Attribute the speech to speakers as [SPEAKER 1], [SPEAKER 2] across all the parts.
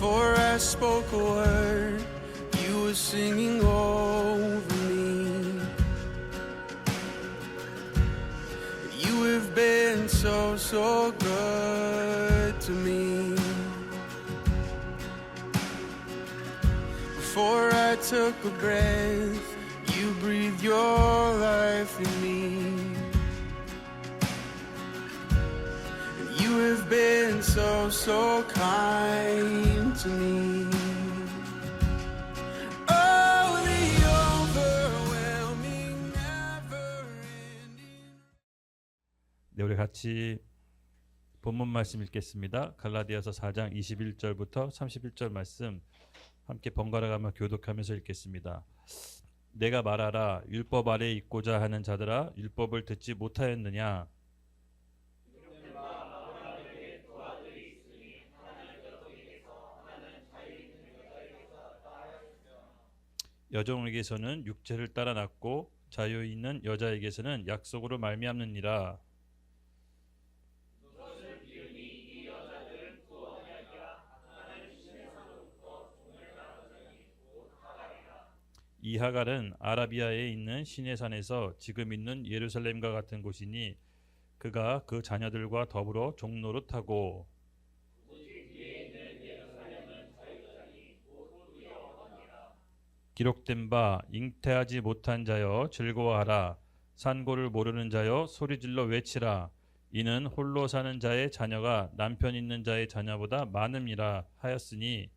[SPEAKER 1] Before I spoke a word, you were singing over me. You have been so, so good to me. Before I took a breath, you breathed your life in me. And you have been so, so kind to me. Oh, the overwhelming, never-ending.
[SPEAKER 2] 네, 우리 같이 본문 말씀 읽겠습니다. 갈라디아서 4장 21절부터 31절 말씀 함께 번갈아 가며 교독하면서 읽겠습니다. 내가 말하라, 율법 아래에 있고자 하는 자들아, 율법을 듣지 못하였느냐? 여종에게서는 육체를 따라 낳고 자유 있는 여자에게서는 약속으로 말미암느니라. 이 하갈은 아라비아에 있는 시내산에서 지금 있는 예루살렘과 같은 곳이니 그가 그 자녀들과 더불어 종노릇하고 기록된 바 잉태하지 못한 자여 즐거워하라. 산고를 모르는 자여 소리질러 외치라. 이는 홀로 사는 자의 자녀가 남편 있는 자의 자녀보다 많음이라 하였으니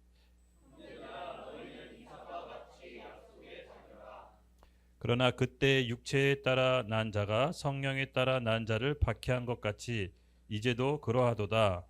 [SPEAKER 2] 그러나 그때 육체에 따라 난 자가 성령에 따라 난 자를 박해한 것 같이 이제도 그러하도다.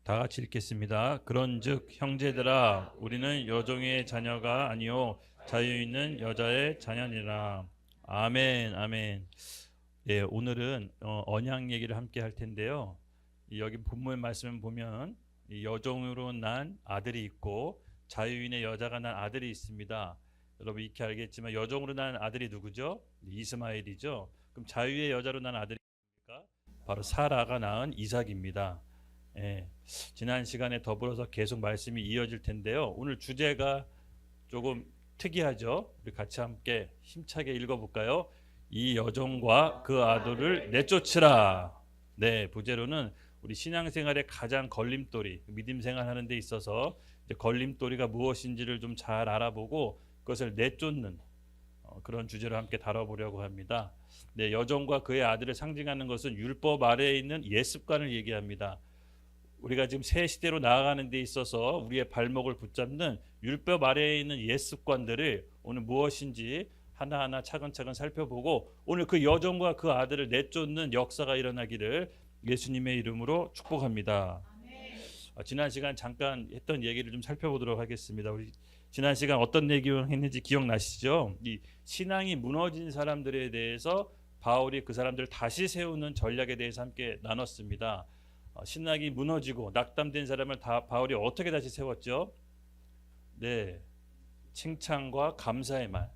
[SPEAKER 2] 다 같이 읽겠습니다. 그런즉 형제들아, 우리는 여종의 자녀가 아니요 자유 있는 여자의 자녀니라. 아멘, 아멘. 예, 오늘은 언약 얘기를 함께 할 텐데요. 여기 본문 말씀을 보면 이 여종으로 난 아들이 있고 자유인의 여자가 난 아들이 있습니다. 여러분 익히 알겠지만 여종으로 난 아들이 누구죠? 이스마엘이죠. 그럼 자유의 여자로 난 아들이 누굽니까? 바로 사라가 낳은 이삭입니다. 예, 지난 시간에 더불어서 계속 말씀이 이어질 텐데요. 오늘 주제가 조금 특이하죠. 우리 같이 함께 힘차게 읽어볼까요? 이 여종과 그 아들을 내쫓으라. 네, 부제로는 우리 신앙생활의 가장 걸림돌이, 믿음 생활하는 데 있어서 이제 걸림돌이가 무엇인지를 좀 잘 알아보고 그것을 내쫓는 그런 주제로 함께 다뤄보려고 합니다. 네, 여종과 그의 아들을 상징하는 것은 율법 아래에 있는 옛습관을 얘기합니다. 우리가 지금 새 시대로 나아가는 데 있어서 우리의 발목을 붙잡는 율법 아래에 있는 옛습관들을 오늘 무엇인지 하나하나 차근차근 살펴보고 오늘 그 여종과 그 아들을 내쫓는 역사가 일어나기를 예수님의 이름으로 축복합니다. 지난 시간 잠깐 했던 얘기를 좀 살펴보도록 하겠습니다. 우리 지난 시간 어떤 얘기 했는지 기억나시죠? 이 신앙이 무너진 사람들에 대해서 바울이 그 사람들을 다시 세우는 전략에 대해서 함께 나눴습니다. 신앙이 무너지고 낙담된 사람을 바울이 어떻게 다시 세웠죠? 네, 칭찬과 감사의 말.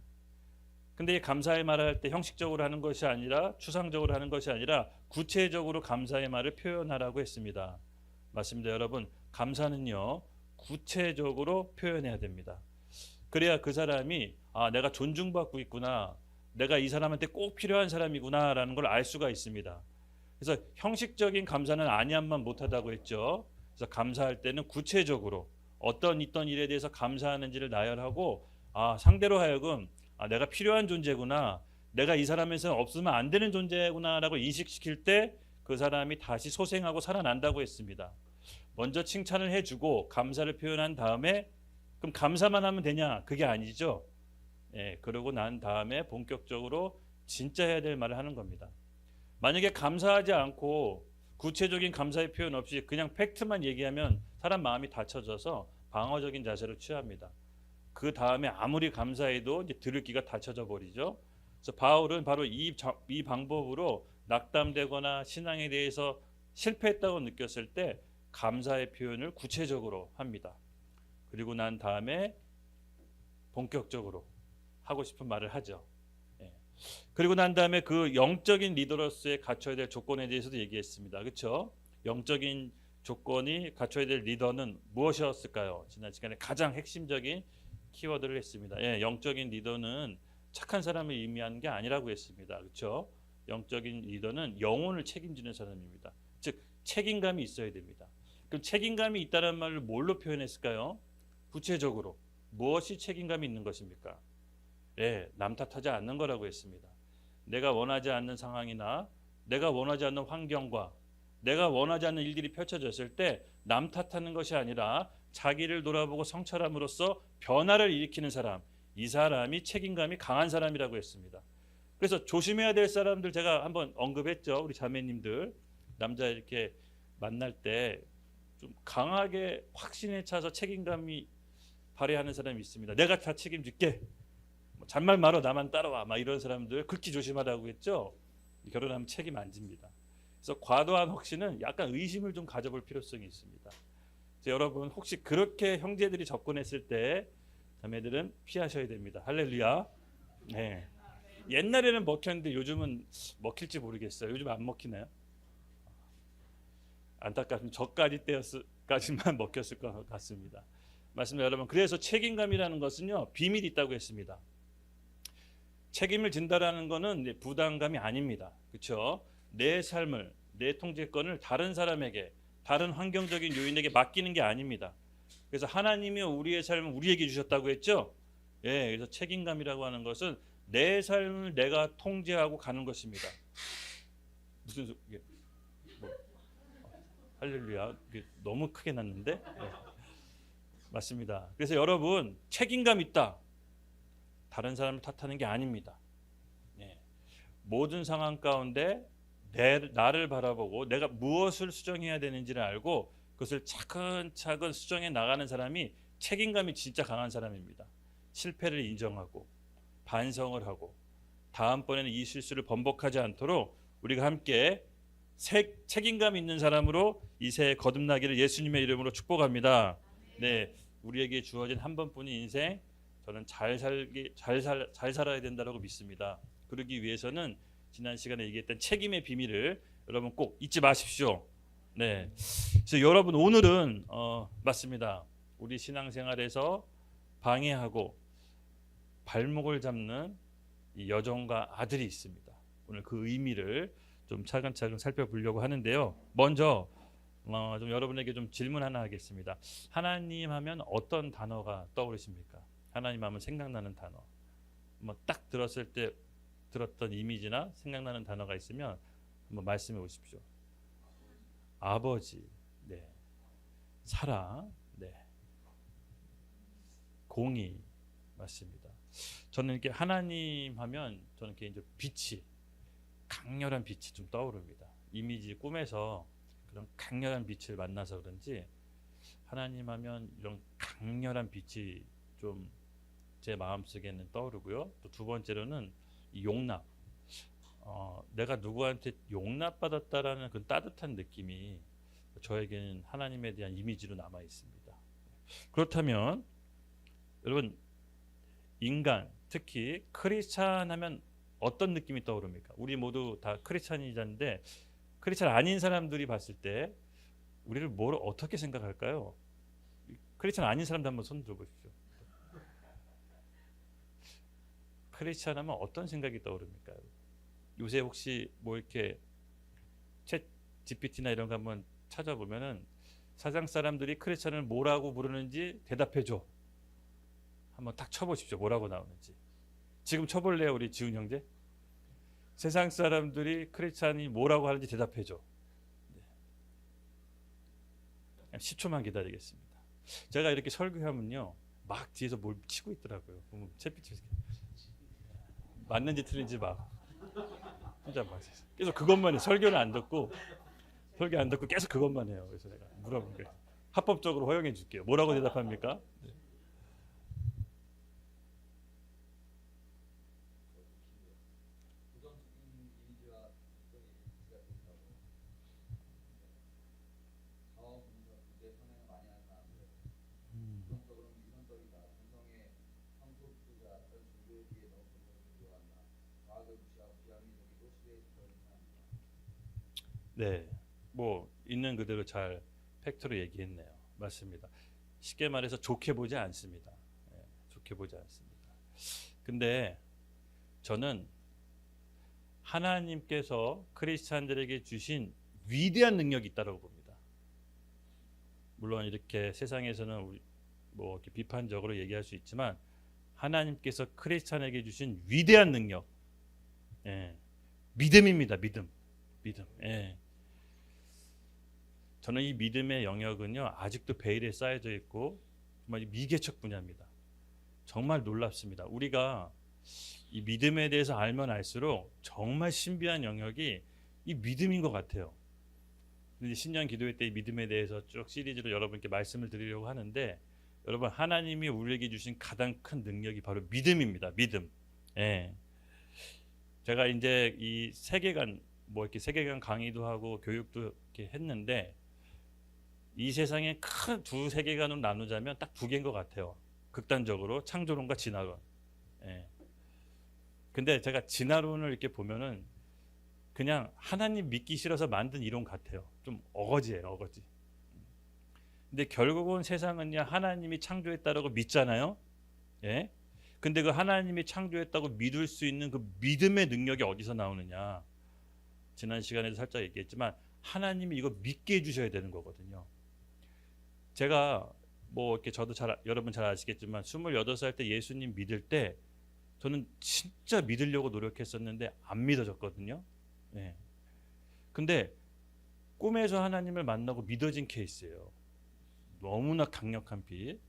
[SPEAKER 2] 근데 이 감사의 말을 할 때 형식적으로 하는 것이 아니라 추상적으로 하는 것이 아니라 구체적으로 감사의 말을 표현하라고 했습니다. 맞습니다, 여러분. 감사는요 구체적으로 표현해야 됩니다. 그래야 그 사람이 내가 존중받고 있구나, 내가 이 사람한테 꼭 필요한 사람이구나 라는 걸 알 수가 있습니다. 그래서 형식적인 감사는 아니함만 못하다고 했죠. 그래서 감사할 때는 구체적으로 어떤 있던 일에 대해서 감사하는지를 나열하고 상대로 하여금 내가 필요한 존재구나, 내가 이 사람에서 없으면 안 되는 존재구나 라고 인식시킬 때 그 사람이 다시 소생하고 살아난다고 했습니다. 먼저 칭찬을 해주고 감사를 표현한 다음에 그럼 감사만 하면 되냐? 그게 아니죠. 예, 그러고 난 다음에 본격적으로 진짜 해야 될 말을 하는 겁니다. 만약에 감사하지 않고 구체적인 감사의 표현 없이 그냥 팩트만 얘기하면 사람 마음이 닫혀져서 방어적인 자세를 취합니다. 그 다음에 아무리 감사해도 이제 들을 귀가 닫혀져 버리죠. 그래서 바울은 바로 이 방법으로 낙담되거나 신앙에 대해서 실패했다고 느꼈을 때 감사의 표현을 구체적으로 합니다. 그리고 난 다음에 본격적으로 하고 싶은 말을 하죠. 예. 그리고 난 다음에 그 영적인 리더로서의 갖춰야 될 조건에 대해서도 얘기했습니다. 그렇죠? 영적인 조건이 갖춰야 될 리더는 무엇이었을까요? 지난 시간에 가장 핵심적인 키워드를 했습니다. 예, 영적인 리더는 착한 사람을 의미하는 게 아니라고 했습니다. 그렇죠? 영적인 리더는 영혼을 책임지는 사람입니다. 즉 책임감이 있어야 됩니다. 그럼 책임감이 있다는 말을 뭘로 표현했을까요? 구체적으로 무엇이 책임감이 있는 것입니까? 네, 남 탓하지 않는 거라고 했습니다. 내가 원하지 않는 상황이나 내가 원하지 않는 환경과 내가 원하지 않는 일들이 펼쳐졌을 때 남 탓하는 것이 아니라 자기를 돌아보고 성찰함으로써 변화를 일으키는 사람, 이 사람이 책임감이 강한 사람이라고 했습니다. 그래서 조심해야 될 사람들 제가 한번 언급했죠. 우리 자매님들 남자 이렇게 만날 때 좀 강하게 확신에 차서 책임감이 발휘하는 사람이 있습니다. 내가 다 책임질게. 잔말 말어 나만 따라와. 막 이런 사람들 극히 조심하라고 했죠. 결혼하면 책임 안 집니다. 그래서 과도한 확신은 약간 의심을 좀 가져볼 필요성이 있습니다. 여러분 혹시 그렇게 형제들이 접근했을 때 자매들은 피하셔야 됩니다. 할렐루야. 네. 옛날에는 먹혔는데 요즘은 먹힐지 모르겠어요. 요즘 안 먹히나요? 안타깝습니다. 저까지 때까지만 먹혔을 것 같습니다. 맞습니다, 여러분. 그래서 책임감이라는 것은요 비밀이 있다고 했습니다. 책임을 진다라는 것은 부담감이 아닙니다. 그렇죠? 내 삶을, 내 통제권을 다른 사람에게, 다른 환경적인 요인에게 맡기는 게 아닙니다. 그래서 하나님이 우리의 삶을 우리에게 주셨다고 했죠. 예, 그래서 책임감이라고 하는 것은 내 삶을 내가 통제하고 가는 것입니다. 무슨 이게 뭐, 할렐루야. 이게 너무 크게 났는데. 네. 맞습니다. 그래서 여러분 책임감 있다. 다른 사람을 탓하는 게 아닙니다. 예. 모든 상황 가운데 나를 바라보고 내가 무엇을 수정해야 되는지를 알고 그것을 차근차근 수정해 나가는 사람이 책임감이 진짜 강한 사람입니다. 실패를 인정하고 반성을 하고 다음번에는 이 실수를 번복하지 않도록 우리가 함께 책임감 있는 사람으로 이 새해 거듭나기를 예수님의 이름으로 축복합니다. 네, 우리에게 주어진 한 번뿐인 인생 저는 잘 살아야 된다고 믿습니다. 그러기 위해서는 지난 시간에 얘기했던 책임의 비밀을 여러분 꼭 잊지 마십시오. 네, 그래서 여러분 오늘은 맞습니다. 우리 신앙생활에서 방해하고 발목을 잡는 이 여종과 아들이 있습니다. 오늘 그 의미를 좀 차근차근 살펴보려고 하는데요. 먼저 좀 여러분에게 좀 질문 하나 하겠습니다. 하나님 하면 어떤 단어가 떠오르십니까? 하나님 하면 생각나는 단어. 뭐 딱 들었을 때 들었던 이미지나 생각나는 단어가 있으면 한번 말씀해 보십시오. 아버지, 네. 사랑, 네. 공의, 맞습니다. 저는 이렇게 하나님 하면 저는 개인적으로 빛이 강렬한 빛이 좀 떠오릅니다. 이미지 꿈에서 그런 강렬한 빛을 만나서 그런지 하나님 하면 이런 강렬한 빛이 좀 제 마음속에는 떠오르고요. 또 두 번째로는 이 용납. 내가 누구한테 용납받았다라는 그 따뜻한 느낌이 저에게는 하나님에 대한 이미지로 남아 있습니다. 그렇다면 여러분 인간 특히 크리스찬 하면 어떤 느낌이 떠오릅니까? 우리 모두 다 크리스찬이자인데 크리스찬 아닌 사람들이 봤을 때 우리를 뭘 어떻게 생각할까요? 크리스찬 아닌 사람들 한번 손 들어보십시오. 크리스찬 하면 어떤 생각이 떠오릅니까? 요새 혹시 뭐 이렇게 챗 GPT나 이런 거 한번 찾아보면은 세상 사람들이 크리스찬을 뭐라고 부르는지 대답해줘. 한번 딱 쳐보십시오. 뭐라고 나오는지. 지금 쳐볼래요, 우리 지훈 형제? 세상 사람들이 크리스찬이 뭐라고 하는지 대답해줘. 네. 10초만 기다리겠습니다. 제가 이렇게 설교하면요, 막 뒤에서 뭘 치고 있더라고요. 보면 챗GPT 맞는지 틀린지 막 혼자 막 계속 그것만 해. 설교 안 듣고 계속 그것만 해요. 그래서 내가 물어본 거예요. 합법적으로 허용해 줄게요. 뭐라고 대답합니까? 네. 네, 뭐 있는 그대로 잘 팩트로 얘기했네요. 맞습니다. 쉽게 말해서 좋게 보지 않습니다. 예, 좋게 보지 않습니다. 근데 저는 하나님께서 크리스찬들에게 주신 위대한 능력이 있다고 봅니다. 물론 이렇게 세상에서는 우리 뭐 이렇게 비판적으로 얘기할 수 있지만 하나님께서 크리스찬에게 주신 위대한 능력, 예, 믿음입니다. 믿음. 예. 저는 이 믿음의 영역은요 아직도 베일에 쌓여져 있고 정말 미개척 분야입니다. 정말 놀랍습니다. 우리가 이 믿음에 대해서 알면 알수록 정말 신비한 영역이 이 믿음인 것 같아요. 근데 신년 기도회 때 이 믿음에 대해서 쭉 시리즈로 여러분께 말씀을 드리려고 하는데, 여러분 하나님이 우리에게 주신 가장 큰 능력이 바로 믿음입니다. 믿음. 예. 제가 이제 이 세계관 뭐 이렇게 세계관 강의도 하고 교육도 이렇게 했는데 이 세상에 큰 두 세계관으로 나누자면 딱 두 개인 것 같아요. 극단적으로 창조론과 진화론. 예. 근데 제가 진화론을 이렇게 보면은 그냥 하나님 믿기 싫어서 만든 이론 같아요. 좀 어거지예요, 어거지. 근데 결국은 세상은요 하나님이 창조했다라고 믿잖아요. 예. 근데 그 하나님이 창조했다고 믿을 수 있는 그 믿음의 능력이 어디서 나오느냐? 지난 시간에도 살짝 얘기했지만 하나님이 이거 믿게 해주셔야 되는 거거든요. 제가 뭐 이렇게 저도 여러분 잘 아시겠지만 28살 때 예수님 믿을 때 저는 진짜 믿으려고 노력했었는데 안 믿어졌거든요. 예. 근데 꿈에서 하나님을 만나고 믿어진 케이스예요. 너무나 강력한 빛.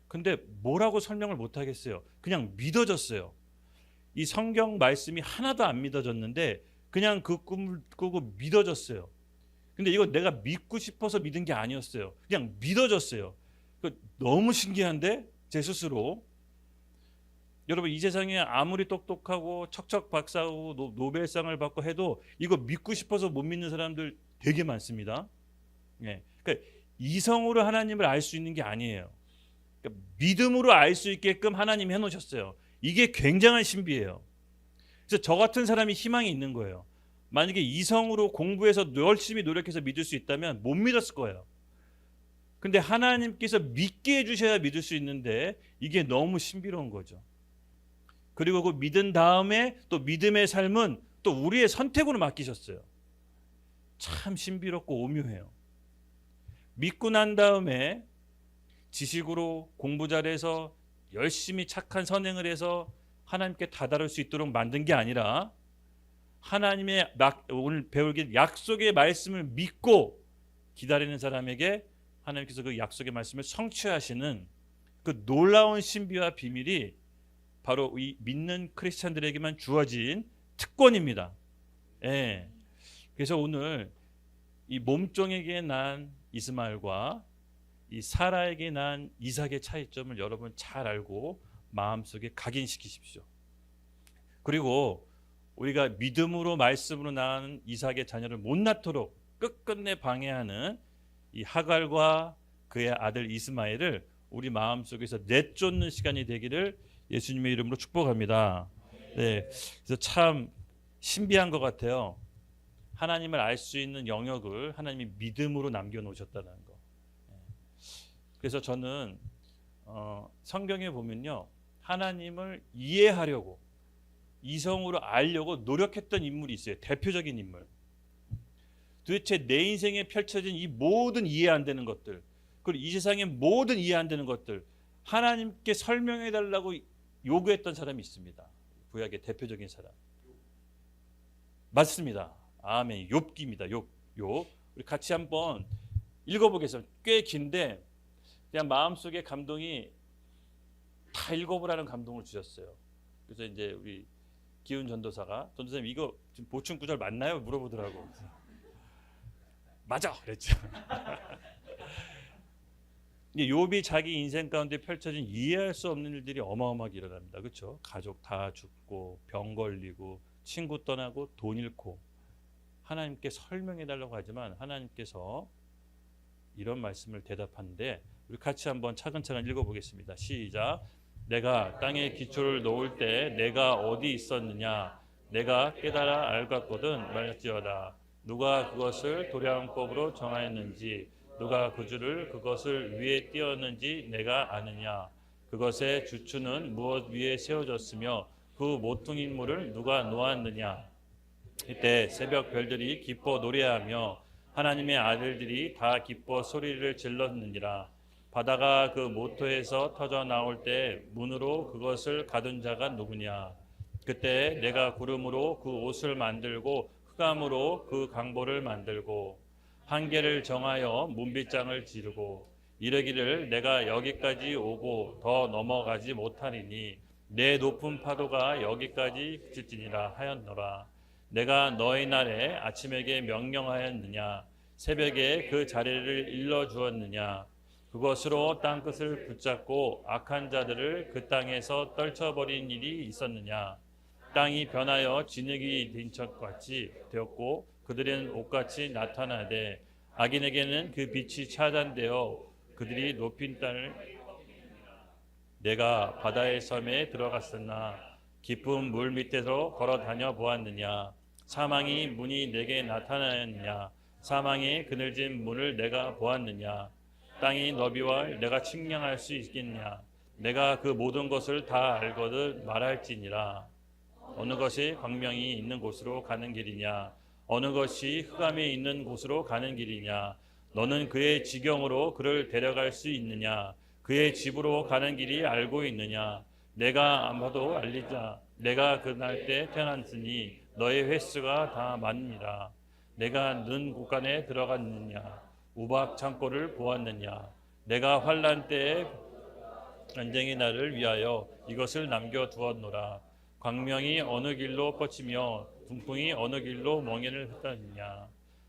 [SPEAKER 2] 근데 뭐라고 설명을 못 하겠어요. 그냥 믿어졌어요. 이 성경 말씀이 하나도 안 믿어졌는데 그냥 그 꿈을 꾸고 믿어졌어요. 근데 이거 내가 믿고 싶어서 믿은 게 아니었어요. 그냥 믿어졌어요. 너무 신기한데 제 스스로. 여러분 이 세상에 아무리 똑똑하고 척척 박사하고 노벨상을 받고 해도 이거 믿고 싶어서 못 믿는 사람들 되게 많습니다. 예. 그러니까 이성으로 하나님을 알 수 있는 게 아니에요. 그러니까 믿음으로 알 수 있게끔 하나님이 해놓으셨어요. 이게 굉장한 신비예요. 그래서 저 같은 사람이 희망이 있는 거예요. 만약에 이성으로 공부해서 열심히 노력해서 믿을 수 있다면 못 믿었을 거예요. 근데 하나님께서 믿게 해주셔야 믿을 수 있는데 이게 너무 신비로운 거죠. 그리고 그 믿은 다음에 또 믿음의 삶은 또 우리의 선택으로 맡기셨어요. 참 신비롭고 오묘해요. 믿고 난 다음에 지식으로 공부 잘해서 열심히 착한 선행을 해서 하나님께 다다를 수 있도록 만든 게 아니라 하나님의 오늘 배울 게 약속의 말씀을 믿고 기다리는 사람에게 하나님께서 그 약속의 말씀을 성취하시는 그 놀라운 신비와 비밀이 바로 이 믿는 크리스찬들에게만 주어진 특권입니다. 예. 그래서 오늘 이 몸종에게 난 이스마엘과 이 사라에게 난 이삭의 차이점을 여러분 잘 알고 마음속에 각인시키십시오. 그리고 우리가 믿음으로 말씀으로 낳은 이삭의 자녀를 못 낳도록 끝끝내 방해하는 이 하갈과 그의 아들 이스마엘을 우리 마음속에서 내쫓는 시간이 되기를 예수님의 이름으로 축복합니다. 네, 그래서 참 신비한 것 같아요. 하나님을 알 수 있는 영역을 하나님이 믿음으로 남겨놓으셨다는 거. 그래서 저는 성경에 보면요, 하나님을 이해하려고 이성으로 알려고 노력했던 인물이 있어요. 대표적인 인물. 도대체 내 인생에 펼쳐진 이 모든 이해 안 되는 것들, 그리고 이 세상의 모든 이해 안 되는 것들 하나님께 설명해 달라고 요구했던 사람이 있습니다. 구약의 대표적인 사람. 맞습니다. 아멘. 욥기입니다. 욥. 우리 같이 한번 읽어보겠습니다. 꽤 긴데 그냥 마음속에 감동이 다 읽어보라는 감동을 주셨어요. 그래서 이제 우리 기훈 전도사님 이거 지금 보충 구절 맞나요? 물어보더라고. 맞아 그랬죠. 욥이 자기 인생 가운데 펼쳐진 이해할 수 없는 일들이 어마어마하게 일어납니다. 그렇죠? 가족 다 죽고 병 걸리고 친구 떠나고 돈 잃고 하나님께 설명해 달라고 하지만 하나님께서 이런 말씀을 대답하는데 우리 같이 한번 차근차근 읽어보겠습니다. 시작. 내가 땅에 기초를 놓을 때 내가 어디 있었느냐? 내가 깨달아 알겠거든 말할지어다. 누가 그것을 도량법으로 정하였는지, 누가 그 줄을 그것을 위에 띄었는지 내가 아느냐? 그것의 주추는 무엇 위에 세워졌으며 그 모퉁이 물을 누가 놓았느냐? 이때 새벽 별들이 기뻐 노래하며 하나님의 아들들이 다 기뻐 소리를 질렀느니라. 바다가 그 모토에서 터져 나올 때 문으로 그것을 가둔 자가 누구냐? 그때 내가 구름으로 그 옷을 만들고 흑암으로 그 강보를 만들고 한계를 정하여 문빗장을 지르고 이르기를 내가 여기까지 오고 더 넘어가지 못하리니 내 높은 파도가 여기까지 그칠지니라 하였노라. 내가 너희 날에 아침에게 명령하였느냐? 새벽에 그 자리를 일러 주었느냐? 그것으로 땅끝을 붙잡고 악한 자들을 그 땅에서 떨쳐버린 일이 있었느냐? 땅이 변하여 진흙이 된 척같이 되었고 그들은 옷같이 나타나되 악인에게는 그 빛이 차단되어 그들이 높인 땅을 내가 바다의 섬에 들어갔으나 깊은 물 밑에서 걸어 다녀 보았느냐? 사망이 문이 내게 나타나였느냐? 사망의 그늘진 문을 내가 보았느냐? 땅이 너비와 내가 측량할 수 있겠냐? 내가 그 모든 것을 다 알거든 말할지니라. 어느 것이 광명이 있는 곳으로 가는 길이냐? 어느 것이 흑암에 있는 곳으로 가는 길이냐? 너는 그의 지경으로 그를 데려갈 수 있느냐? 그의 집으로 가는 길이 알고 있느냐? 내가 아마도 알리자. 내가 그날 때 태어났으니 너의 횟수가 다 많으니라. 내가 는 곳간에 들어갔느냐? 우박 창고를 보았느냐? 내가 환난 때에 전쟁의 날을 위하여 이것을 남겨두었노라. 광명이 어느 길로 뻗치며 분풍이 어느 길로 멍에를 흩었느냐?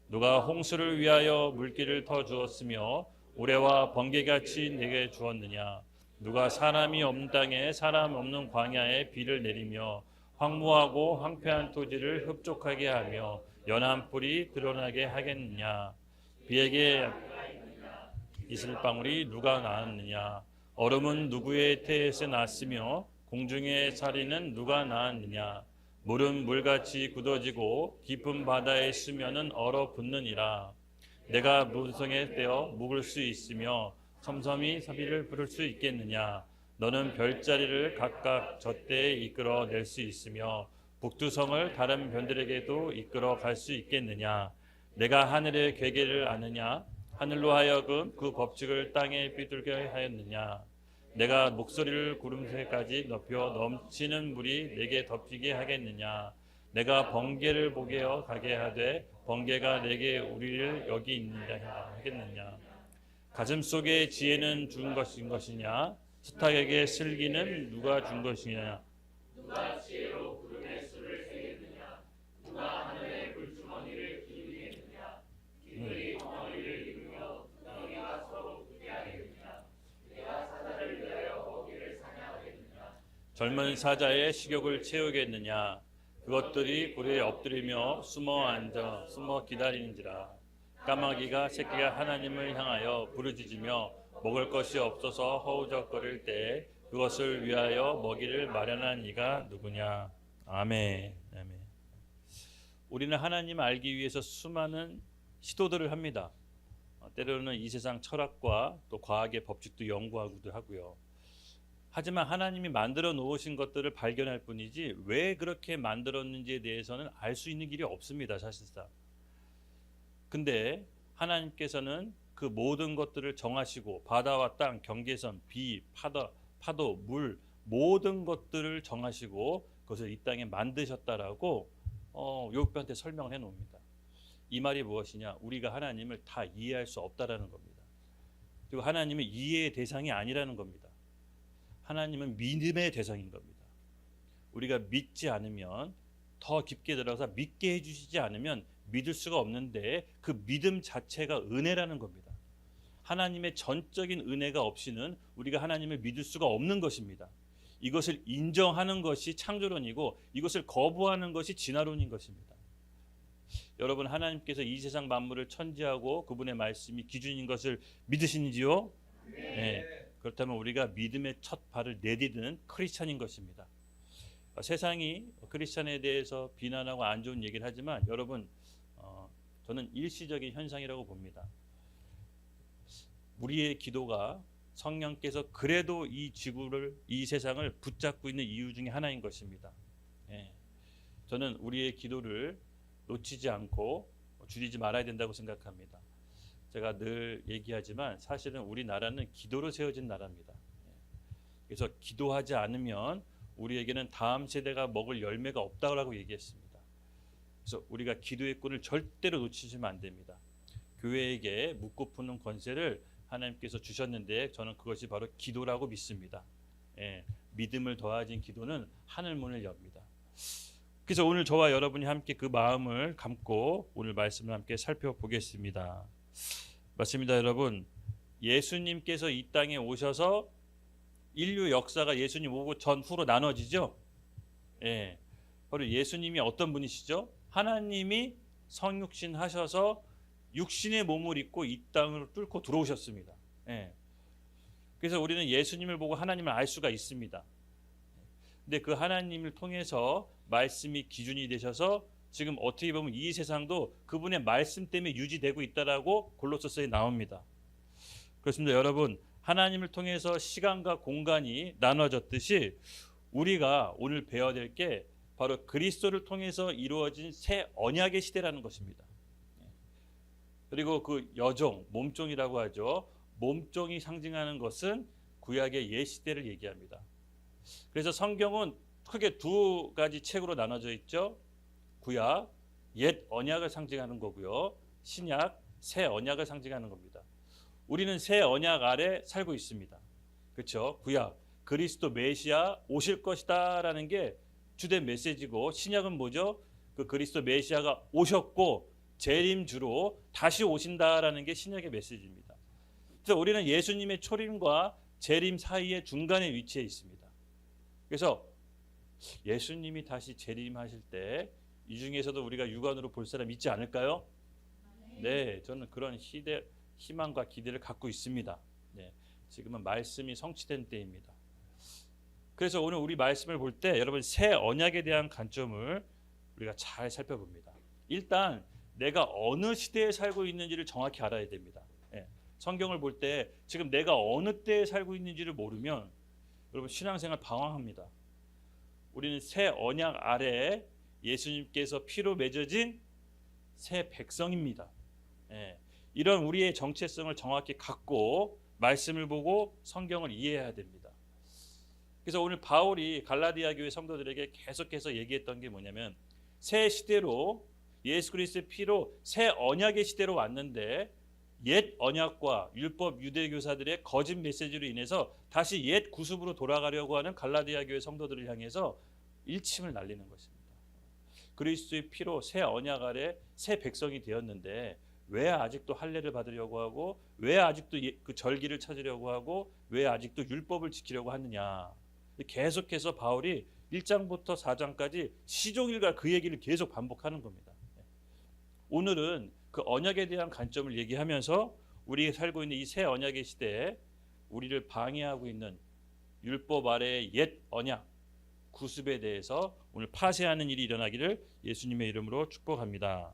[SPEAKER 2] 누가 홍수를 위하여 물길을 터 주었으며 우레와 번개같이 내게 주었느냐? 누가 사람이 없는 땅에 사람 없는 광야에 비를 내리며 황무하고 황폐한 토지를 흡족하게 하며 연한 뿔이 드러나게 하겠느냐? 비에게 이슬방울이 누가 낳았느냐? 얼음은 누구의 태에서 났으며 공중의 사리는 누가 낳았느냐? 물은 물같이 굳어지고 깊은 바다의 수면은 얼어붙느니라. 내가 문성에 떼어 묵을 수 있으며 섬섬이 사비를 부를 수 있겠느냐? 너는 별자리를 각각 젖대에 이끌어 낼 수 있으며 북두성을 다른 변들에게도 이끌어 갈 수 있겠느냐? 내가 하늘의 괴계를 아느냐? 하늘로 하여금 그 법칙을 땅에 삐뚤게 하였느냐? 내가 목소리를 구름새까지 높여 넘치는 물이 내게 덮이게 하겠느냐? 내가 번개를 보게 가게 하되 번개가 내게 우리를 여기 있느냐 하겠느냐? 가슴 속에 지혜는 준 것이냐? 스탁에게 슬기는 누가 준 것이냐? 누가 지혜로 구름의 수를 세겠느냐? 누가 하늘의 물주머니를 기울이겠느냐? 기들이 덩어리를 이루며 덩이가 서로 붙게 하겠느냐? 내가 사자를 위하여 먹이를 사냥하겠느냐? 젊은 사자의 식욕을 채우겠느냐? 그것들이 굴에 엎드리며 숨어 기다리는지라. 까마귀가 새끼가 하나님을 향하여 부르짖으며 먹을 것이 없어서 허우적거릴 때 그것을 위하여 먹이를 마련한 이가 누구냐? 아멘. 아멘. 우리는 하나님 알기 위해서 수많은 시도들을 합니다. 때로는 이 세상 철학과 또 과학의 법칙도 연구하기도 하고요. 하지만 하나님이 만들어 놓으신 것들을 발견할 뿐이지 왜 그렇게 만들었는지에 대해서는 알 수 있는 길이 없습니다, 사실상. 근데 하나님께서는 그 모든 것들을 정하시고 바다와 땅, 경계선, 비, 파도, 물 모든 것들을 정하시고 그것을 이 땅에 만드셨다라고 욥기한테 설명해 놓습니다. 이 말이 무엇이냐? 우리가 하나님을 다 이해할 수 없다라는 겁니다. 그리고 하나님은 이해의 대상이 아니라는 겁니다. 하나님은 믿음의 대상인 겁니다. 우리가 믿지 않으면 더 깊게 들어가서 믿게 해주시지 않으면 믿을 수가 없는데 그 믿음 자체가 은혜라는 겁니다. 하나님의 전적인 은혜가 없이는 우리가 하나님을 믿을 수가 없는 것입니다. 이것을 인정하는 것이 창조론이고 이것을 거부하는 것이 진화론인 것입니다. 여러분, 하나님께서 이 세상 만물을 천지하고 그분의 말씀이 기준인 것을 믿으시는지요? 네. 그렇다면 우리가 믿음의 첫 발을 내디디는 크리스찬인 것입니다. 세상이 크리스찬에 대해서 비난하고 안 좋은 얘기를 하지만 여러분, 저는 일시적인 현상이라고 봅니다. 우리의 기도가 성령께서 그래도 이 지구를, 이 세상을 붙잡고 있는 이유 중에 하나인 것입니다. 저는 우리의 기도를 놓치지 않고 줄이지 말아야 된다고 생각합니다. 제가 늘 얘기하지만 사실은 우리나라는 기도로 세워진 나라입니다. 그래서 기도하지 않으면 우리에게는 다음 세대가 먹을 열매가 없다고 얘기했습니다. 그래서 우리가 기도의 꾼을 절대로 놓치시면 안 됩니다. 교회에게 묻고 푸는 권세를 하나님께서 주셨는데 저는 그것이 바로 기도라고 믿습니다. 믿음을 더하진 기도는 하늘 문을 엽니다. 그래서 오늘 저와 여러분이 함께 그 마음을 감고 오늘 말씀을 함께 살펴보겠습니다. 맞습니다, 여러분. 예수님께서 이 땅에 오셔서 인류 역사가 예수님 오고 전후로 나눠지죠. 바로 예수님이 어떤 분이시죠? 하나님이 성육신 하셔서 육신의 몸을 입고 이 땅을 뚫고 들어오셨습니다. 그래서 우리는 예수님을 보고 하나님을 알 수가 있습니다. 근데 그 하나님을 통해서 말씀이 기준이 되셔서 지금 어떻게 보면 이 세상도 그분의 말씀 때문에 유지되고 있다라고 골로새서에 나옵니다. 그렇습니다, 여러분. 하나님을 통해서 시간과 공간이 나눠졌듯이 우리가 오늘 배워야 될 게 바로 그리스도를 통해서 이루어진 새 언약의 시대라는 것입니다. 그리고 그 여종, 몸종이라고 하죠. 몸종이 상징하는 것은 구약의 옛 시대를 얘기합니다. 그래서 성경은 크게 두 가지 책으로 나눠져 있죠. 구약, 옛 언약을 상징하는 거고요. 신약, 새 언약을 상징하는 겁니다. 우리는 새 언약 아래 살고 있습니다. 그렇죠? 구약, 그리스도 메시아 오실 것이다라는 게 주된 메시지고, 신약은 뭐죠? 그 그리스도 메시아가 오셨고 재림주로 다시 오신다라는 게 신약의 메시지입니다. 그래서 우리는 예수님의 초림과 재림 사이의 중간에 위치해 있습니다. 그래서 예수님이 다시 재림하실 때 이 중에서도 우리가 육안으로 볼 사람 있지 않을까요? 네, 저는 그런 희망과 기대를 갖고 있습니다. 지금은 말씀이 성취된 때입니다. 그래서 오늘 우리 말씀을 볼 때 여러분 새 언약에 대한 관점을 우리가 잘 살펴봅니다. 일단 내가 어느 시대에 살고 있는지를 정확히 알아야 됩니다. 성경을 볼 때 지금 내가 어느 때에 살고 있는지를 모르면 여러분 신앙생활 방황합니다. 우리는 새 언약 아래에 예수님께서 피로 맺어진 새 백성입니다. 이런 우리의 정체성을 정확히 갖고 말씀을 보고 성경을 이해해야 됩니다. 그래서 오늘 바울이 갈라디아 교회 성도들에게 계속해서 얘기했던 게 뭐냐면 새 시대로 예수 그리스도의 피로 새 언약의 시대로 왔는데 옛 언약과 율법 유대교사들의 거짓 메시지로 인해서 다시 옛 구습으로 돌아가려고 하는 갈라디아 교회 성도들을 향해서 일침을 날리는 것입니다. 그리스도의 피로 새 언약 아래 새 백성이 되었는데 왜 아직도 할례를 받으려고 하고 왜 아직도 그 절기를 찾으려고 하고 왜 아직도 율법을 지키려고 하느냐. 계속해서 바울이 1장부터 4장까지 시종일관 그 얘기를 계속 반복하는 겁니다. 오늘은 그 언약에 대한 관점을 얘기하면서 우리가 살고 있는 이 새 언약의 시대에 우리를 방해하고 있는 율법 아래의 옛 언약 구습에 대해서 오늘 파쇄하는 일이 일어나기를 예수님의 이름으로 축복합니다.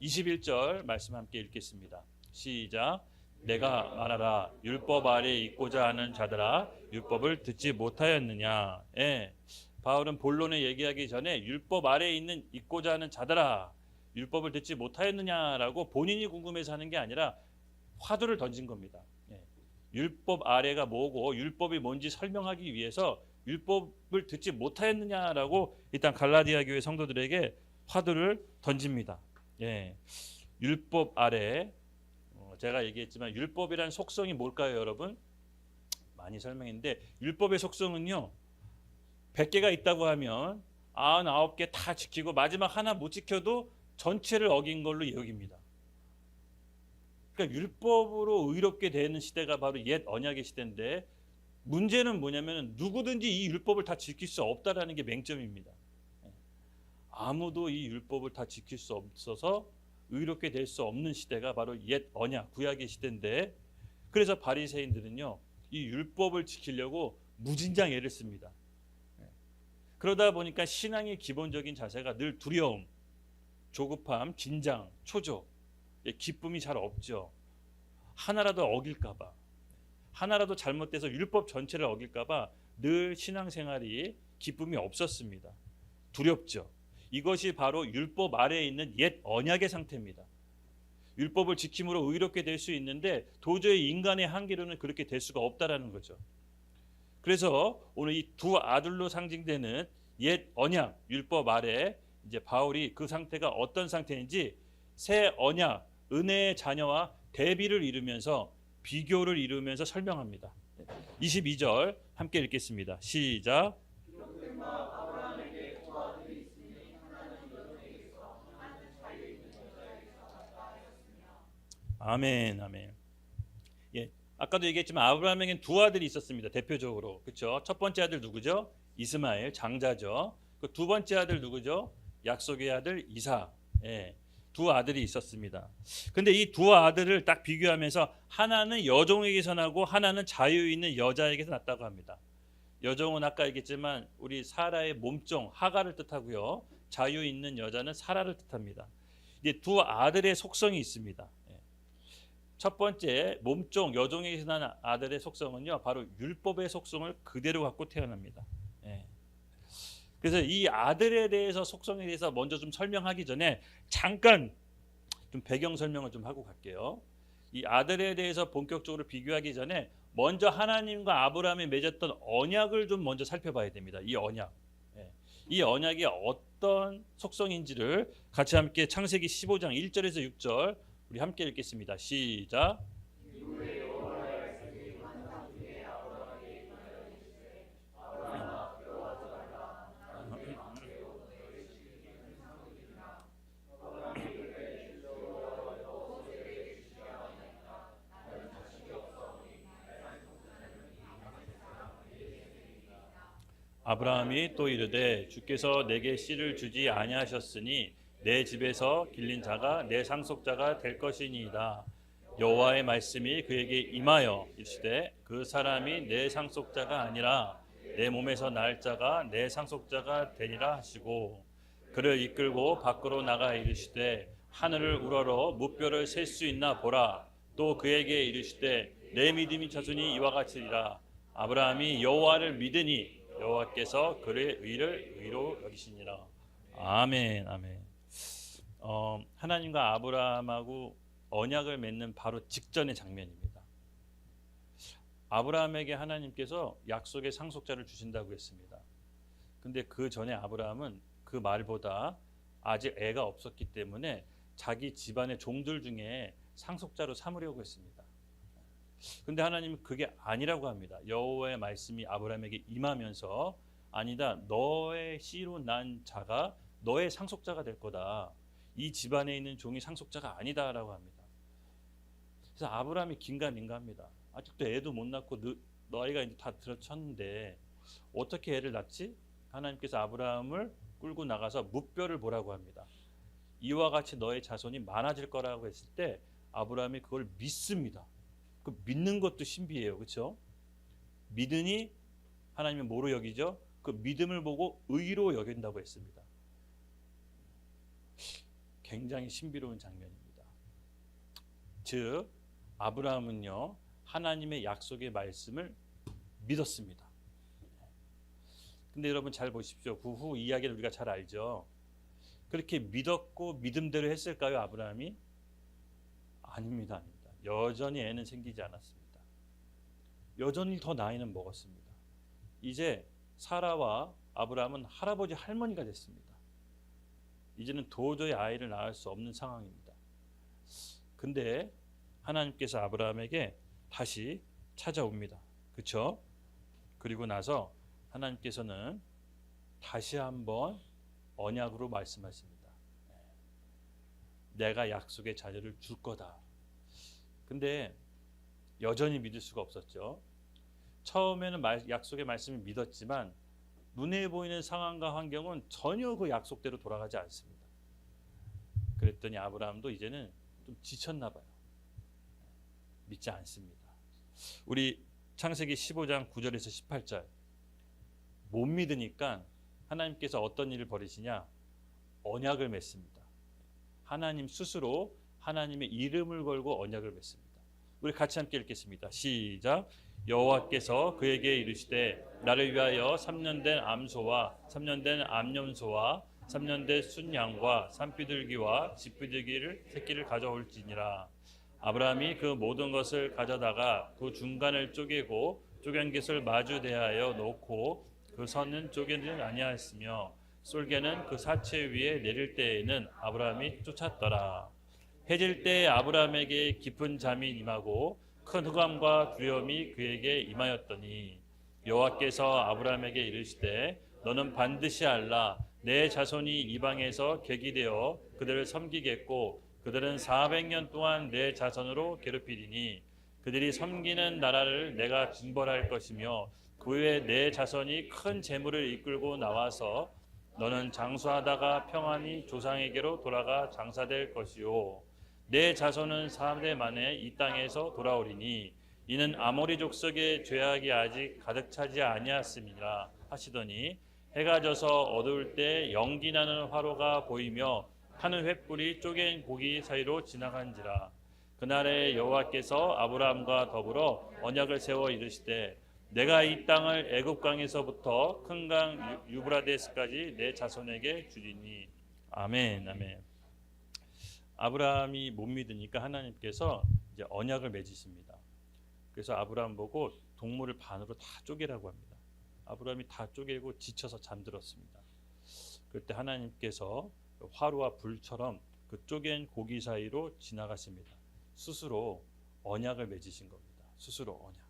[SPEAKER 2] 21절 말씀 함께 읽겠습니다. 시작. 내가 말하라 율법 아래에 있고자 하는 자들아 율법을 듣지 못하였느냐. 바울은 본론에 얘기하기 전에 율법 아래에 있고자 하는 자들아 율법을 듣지 못하였느냐라고 본인이 궁금해서 하는 게 아니라 화두를 던진 겁니다. 율법 아래가 뭐고 율법이 뭔지 설명하기 위해서 율법을 듣지 못하였느냐라고 일단 갈라디아 교회 성도들에게 화두를 던집니다. 율법 아래 제가 얘기했지만 율법이란 속성이 뭘까요, 여러분? 많이 설명했는데 율법의 속성은요. 100개가 있다고 하면 99개 다 지키고 마지막 하나 못 지켜도 전체를 어긴 걸로 여깁니다. 그러니까 율법으로 의롭게 되는 시대가 바로 옛 언약의 시대인데 문제는 뭐냐면 누구든지 이 율법을 다 지킬 수 없다라는 게 맹점입니다. 아무도 이 율법을 다 지킬 수 없어서 의롭게 될 수 없는 시대가 바로 옛 언약 구약의 시대인데 그래서 바리새인들은요 이 율법을 지키려고 무진장 애를 씁니다. 그러다 보니까 신앙의 기본적인 자세가 늘 두려움, 조급함, 긴장, 초조, 기쁨이 잘 없죠. 하나라도 어길까봐, 하나라도 잘못돼서 율법 전체를 어길까봐 늘 신앙생활이 기쁨이 없었습니다. 두렵죠. 이것이 바로 율법 아래에 있는 옛 언약의 상태입니다. 율법을 지킴으로 의롭게 될 수 있는데 도저히 인간의 한계로는 그렇게 될 수가 없다라는 거죠. 그래서 오늘 이 두 아들로 상징되는 옛 언약 율법 아래 이제 바울이 그 상태가 어떤 상태인지 새 언약 은혜의 자녀와 대비를 이루면서 비교를 이루면서 설명합니다. 22절 함께 읽겠습니다. 시작. 아멘, 아멘. 예, 아까도 얘기했지만 아브라함에겐 두 아들이 있었습니다. 대표적으로 그렇죠. 첫 번째 아들 누구죠? 이스마엘 장자죠. 그 두 번째 아들 누구죠? 약속의 아들 이삭. 예, 두 아들이 있었습니다. 근데 이 두 아들을 딱 비교하면서 하나는 여종에게서 나고 하나는 자유 있는 여자에게서 났다고 합니다. 여종은 아까 얘기했지만 우리 사라의 몸종 하가를 뜻하고요. 자유 있는 여자는 사라를 뜻합니다. 이제 두 아들의 속성이 있습니다. 첫 번째 몸종 여종에게서 난 아들의 속성은요, 바로 율법의 속성을 그대로 갖고 태어납니다. 그래서 이 아들에 대해서 속성에 대해서 먼저 좀 설명하기 전에 잠깐 좀 배경 설명을 좀 하고 갈게요. 이 아들에 대해서 본격적으로 비교하기 전에 먼저 하나님과 아브라함이 맺었던 언약을 좀 먼저 살펴봐야 됩니다. 이 언약, 이 언약이 어떤 속성인지를 같이 함께 창세기 15장 1절에서 6절 우리 함께 읽겠습니다. 시작. 아브라함이 또 이르되 주께서 내게 씨를 주지 아니하셨으니 내 집에서 길린 자가 내 상속자가 될 것이니이다. 여호와의 말씀이 그에게 임하여 이르시되 그 사람이 내 상속자가 아니라 내 몸에서 날 자가 내 상속자가 되니라 하시고 그를 이끌고 밖으로 나가 이르시되 하늘을 우러러 무뼈를 셀 수 있나 보라. 또 그에게 이르시되 내 믿음이 자손이 이와 같으리라. 아브라함이 여호와를 믿으니 여호와께서 그의 의를 의로 여기시니라. 아멘, 아멘. 하나님과 아브라함하고 언약을 맺는 바로 직전의 장면입니다. 아브라함에게 하나님께서 약속의 상속자를 주신다고 했습니다. 근데 그 전에 아브라함은 그 말보다 아직 애가 없었기 때문에 자기 집안의 종들 중에 상속자로 삼으려고 했습니다. 근데 하나님은 그게 아니라고 합니다. 여호와의 말씀이 아브라함에게 임하면서 아니다, 너의 씨로 난 자가 너의 상속자가 될 거다. 이 집안에 있는 종이 상속자가 아니다라고 합니다. 그래서 아브라함이 긴가민가합니다. 아직도 애도 못 낳고 너희가 이제 다 들어쳤는데 어떻게 애를 낳지? 하나님께서 아브라함을 끌고 나가서 무뼈를 보라고 합니다. 이와 같이 너의 자손이 많아질 거라고 했을 때 아브라함이 그걸 믿습니다. 그 믿는 것도 신비해요. 그렇죠? 믿으니 하나님은 뭐로 여기죠? 그 믿음을 보고 의로 여긴다고 했습니다. 굉장히 신비로운 장면입니다. 즉 아브라함은요 하나님의 약속의 말씀을 믿었습니다. 근데 여러분 잘 보십시오. 그 후 이야기를 우리가 잘 알죠. 그렇게 믿었고 믿음대로 했을까요, 아브라함이? 아닙니다, 아닙니다. 여전히 애는 생기지 않았습니다. 여전히 더 나이는 먹었습니다. 이제 사라와 아브라함은 할아버지 할머니가 됐습니다. 이제는 도저히 아이를 낳을 수 없는 상황입니다. 근데 하나님께서 아브라함에게 다시 찾아옵니다. 그렇죠? 그리고 나서 하나님께서는 다시 한번 언약으로 말씀하십니다. 내가 약속의 자녀를 줄 거다. 근데 여전히 믿을 수가 없었죠. 처음에는 약속의 말씀을 믿었지만 눈에 보이는 상황과 환경은 전혀 그 약속대로 돌아가지 않습니다. 그랬더니 아브라함도 이제는 좀 지쳤나 봐요. 믿지 않습니다. 우리 창세기 15장 9절에서 18절. 못 믿으니까 하나님께서 어떤 일을 벌이시냐? 언약을 맺습니다. 하나님 스스로 하나님의 이름을 걸고 언약을 맺습니다. 우리 같이 함께 읽겠습니다. 시작. 여호와께서 그에게 이르시되 나를 위하여 3년 된 암소와 3년 된 암염소와 3년 된 순양과 산비둘기와 집비둘기를 새끼를 가져올지니라. 아브라함이 그 모든 것을 가져다가 그 중간을 쪼개고 쪼갠 것을 마주 대하여 놓고 그 선은 쪼개지 아니하였으며 솔개는 그 사체 위에 내릴 때에는 아브라함이 쫓았더라. 해질 때에 아브라함에게 깊은 잠이 임하고 큰 흑암과 두려움이 그에게 임하였더니 여호와께서 아브라함에게 이르시되 너는 반드시 알라. 내 자손이 이방에서 객이 되어 그들을 섬기겠고 그들은 400년 동안 내 자손으로 괴롭히리니 그들이 섬기는 나라를 내가 징벌할 것이며 그 후에 내 자손이 큰 재물을 이끌고 나와서 너는 장수하다가 평안히 조상에게로 돌아가 장사될 것이요 내 자손은 4대 만에 이 땅에서 돌아오리니 이는 아모리 족속의 죄악이 아직 가득 차지 아니하였음이라 하시더니 해가 져서 어두울 때 연기 나는 화로가 보이며 타는 횃불이 쪼갠 고기 사이로 지나간지라. 그날에 여호와께서 아브라함과 더불어 언약을 세워 이르시되 내가 이 땅을 애굽 강에서부터 큰 강 유브라데스까지 내 자손에게 주리니. 아멘. 아멘. 아브라함이 못 믿으니까 하나님께서 이제 언약을 맺으십니다. 그래서 아브라함 보고 동물을 반으로 다 쪼개라고 합니다. 아브라함이 다 쪼개고 지쳐서 잠들었습니다. 그때 하나님께서 화로와 불처럼 그 쪼갠 고기 사이로 지나가십니다. 스스로 언약을 맺으신 겁니다. 스스로 언약.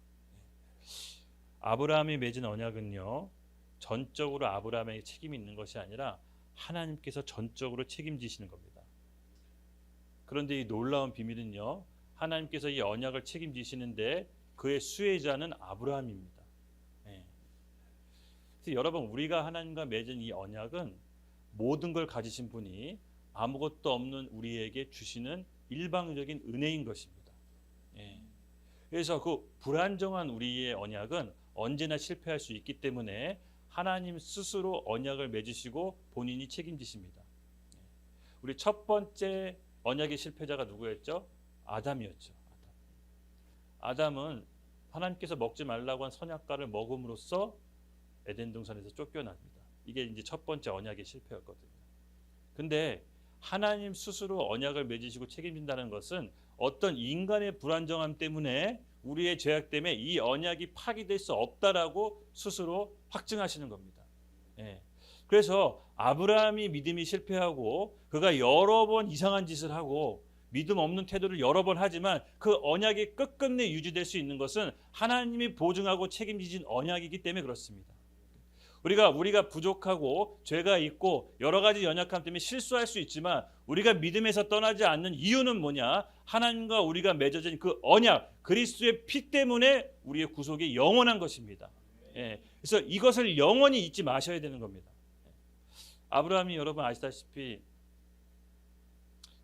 [SPEAKER 2] 아브라함이 맺은 언약은요, 전적으로 아브라함에게 책임이 있는 것이 아니라 하나님께서 전적으로 책임지시는 겁니다. 그런데 이 놀라운 비밀은요, 하나님께서 이 언약을 책임지시는데 그의 수혜자는 아브라함입니다. 그래서 여러분, 우리가 하나님과 맺은 이 언약은 모든 걸 가지신 분이 아무것도 없는 우리에게 주시는 일방적인 은혜인 것입니다. 그래서 그 불안정한 우리의 언약은 언제나 실패할 수 있기 때문에 하나님 스스로 언약을 맺으시고 본인이 책임지십니다. 우리 첫 번째 언약의 실패자가 누구였죠? 아담이었죠. 아담은 하나님께서 먹지 말라고 한 선악과를 먹음으로써 에덴 동산에서 쫓겨납니다. 이게 이제 첫 번째 언약의 실패였거든요. 근데 하나님 스스로 언약을 맺으시고 책임진다는 것은 어떤 인간의 불안정함 때문에 우리의 죄악 때문에 이 언약이 파기될 수 없다라고 스스로 확증하시는 겁니다. 그래서 아브라함이 믿음이 실패하고 그가 여러 번 이상한 짓을 하고 믿음 없는 태도를 여러 번 하지만 그 언약이 끝끝내 유지될 수 있는 것은 하나님이 보증하고 책임지신 언약이기 때문에 그렇습니다. 우리가 부족하고 죄가 있고 여러 가지 연약함 때문에 실수할 수 있지만 우리가 믿음에서 떠나지 않는 이유는 뭐냐? 하나님과 우리가 맺어진 그 언약, 그리스도의 피 때문에 우리의 구속이 영원한 것입니다. 그래서 이것을 영원히 잊지 마셔야 되는 겁니다. 아브라함이 여러분 아시다시피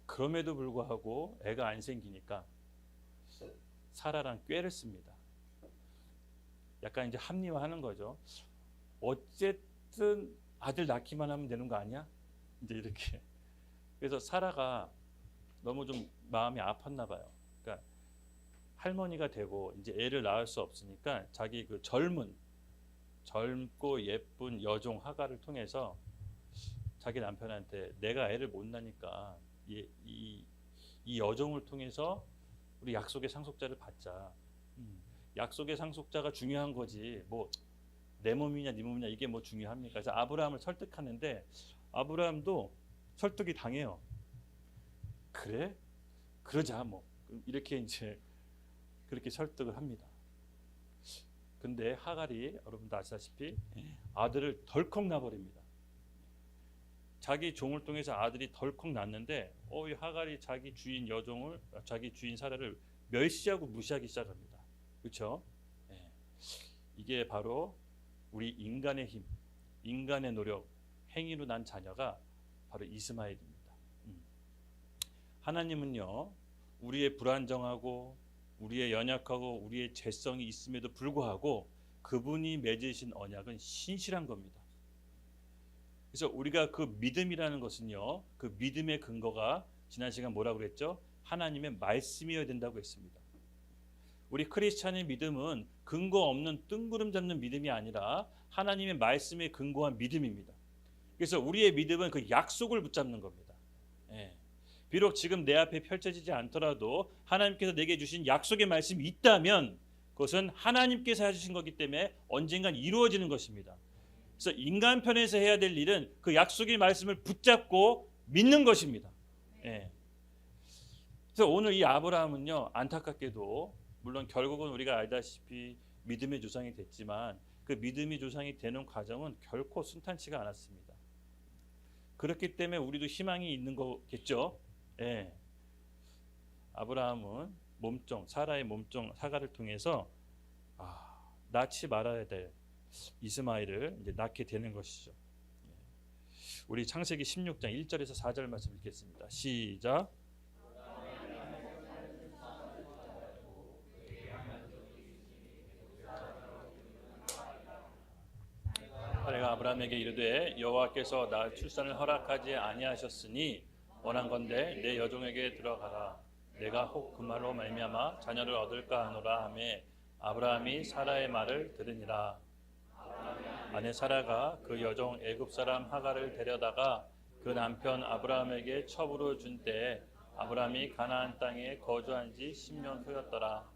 [SPEAKER 2] 그럼에도 불구하고 애가 안 생기니까 사라랑 꾀를 씁니다. 약간 이제 합리화하는 거죠. 어쨌든 아들 낳기만 하면 되는 거 아니야? 이제 이렇게. 그래서 사라가 너무 좀 마음이 아팠나 봐요. 그러니까 할머니가 되고 이제 애를 낳을 수 없으니까 자기 그 젊고 예쁜 여종 하가를 통해서 자기 남편한테 내가 애를 못 낳으니까 이 여종을 통해서 우리 약속의 상속자를 받자. 약속의 상속자가 중요한 거지. 뭐 내 몸이냐 네 몸이냐 이게 뭐 중요합니까? 그래서 아브라함을 설득하는데 아브라함도 설득이 당해요. 그래? 그러자 뭐 이렇게 이제 그렇게 설득을 합니다. 근데 하갈이 여러분도 아시다시피 아들을 덜컥 낳아버립니다. 자기 종을 통해서 아들이 덜컥 낳는데 이 하갈이 자기 주인 여종을 자기 주인 사라를 멸시하고 무시하기 시작합니다. 그렇죠? 이게 바로 우리 인간의 힘, 인간의 노력, 행위로 난 자녀가 바로 이스마엘입니다. 하나님은요, 우리의 불안정하고 우리의 연약하고 우리의 죄성이 있음에도 불구하고 그분이 맺으신 언약은 신실한 겁니다. 그래서 우리가 그 믿음이라는 것은요, 그 믿음의 근거가 지난 시간 뭐라고 그랬죠? 하나님의 말씀이어야 된다고 했습니다. 우리 크리스찬의 믿음은 근거 없는 뜬구름 잡는 믿음이 아니라 하나님의 말씀에 근거한 믿음입니다. 그래서 우리의 믿음은 그 약속을 붙잡는 겁니다. 예. 비록 지금 내 앞에 펼쳐지지 않더라도 하나님께서 내게 주신 약속의 말씀이 있다면 그것은 하나님께서 해주신 거기 때문에 언젠간 이루어지는 것입니다. 그래서 인간 편에서 해야 될 일은 그 약속의 말씀을 붙잡고 믿는 것입니다. 예. 그래서 오늘 이 아브라함은요, 안타깝게도 물론 결국은 우리가 알다시피 믿음의 조상이 됐지만 그 믿음의 조상이 되는 과정은 결코 순탄치가 않았습니다. 그렇기 때문에 우리도 희망이 있는 거겠죠. 예. 아브라함은 사라의 몸종 사가를 통해서 낳지 말아야 될 이스마엘을 이제 낳게 되는 것이죠. 우리 창세기 16장 1절에서 4절 말씀 읽겠습니다. 시작. 사라가 아브라함에게 이르되 여호와께서 나 출산을 허락하지 아니하셨으니 원한건대 내 여종에게 들어가라. 내가 혹 그 말로 말미암아 자녀를 얻을까 하노라 하매 아브라함이 사라의 말을 들으니라. 아내 사라가 그 여종 애굽 사람 하가를 데려다가 그 남편 아브라함에게 첩으로 준 때에 아브라함이 가나안 땅에 거주한 지 10년 후였더라.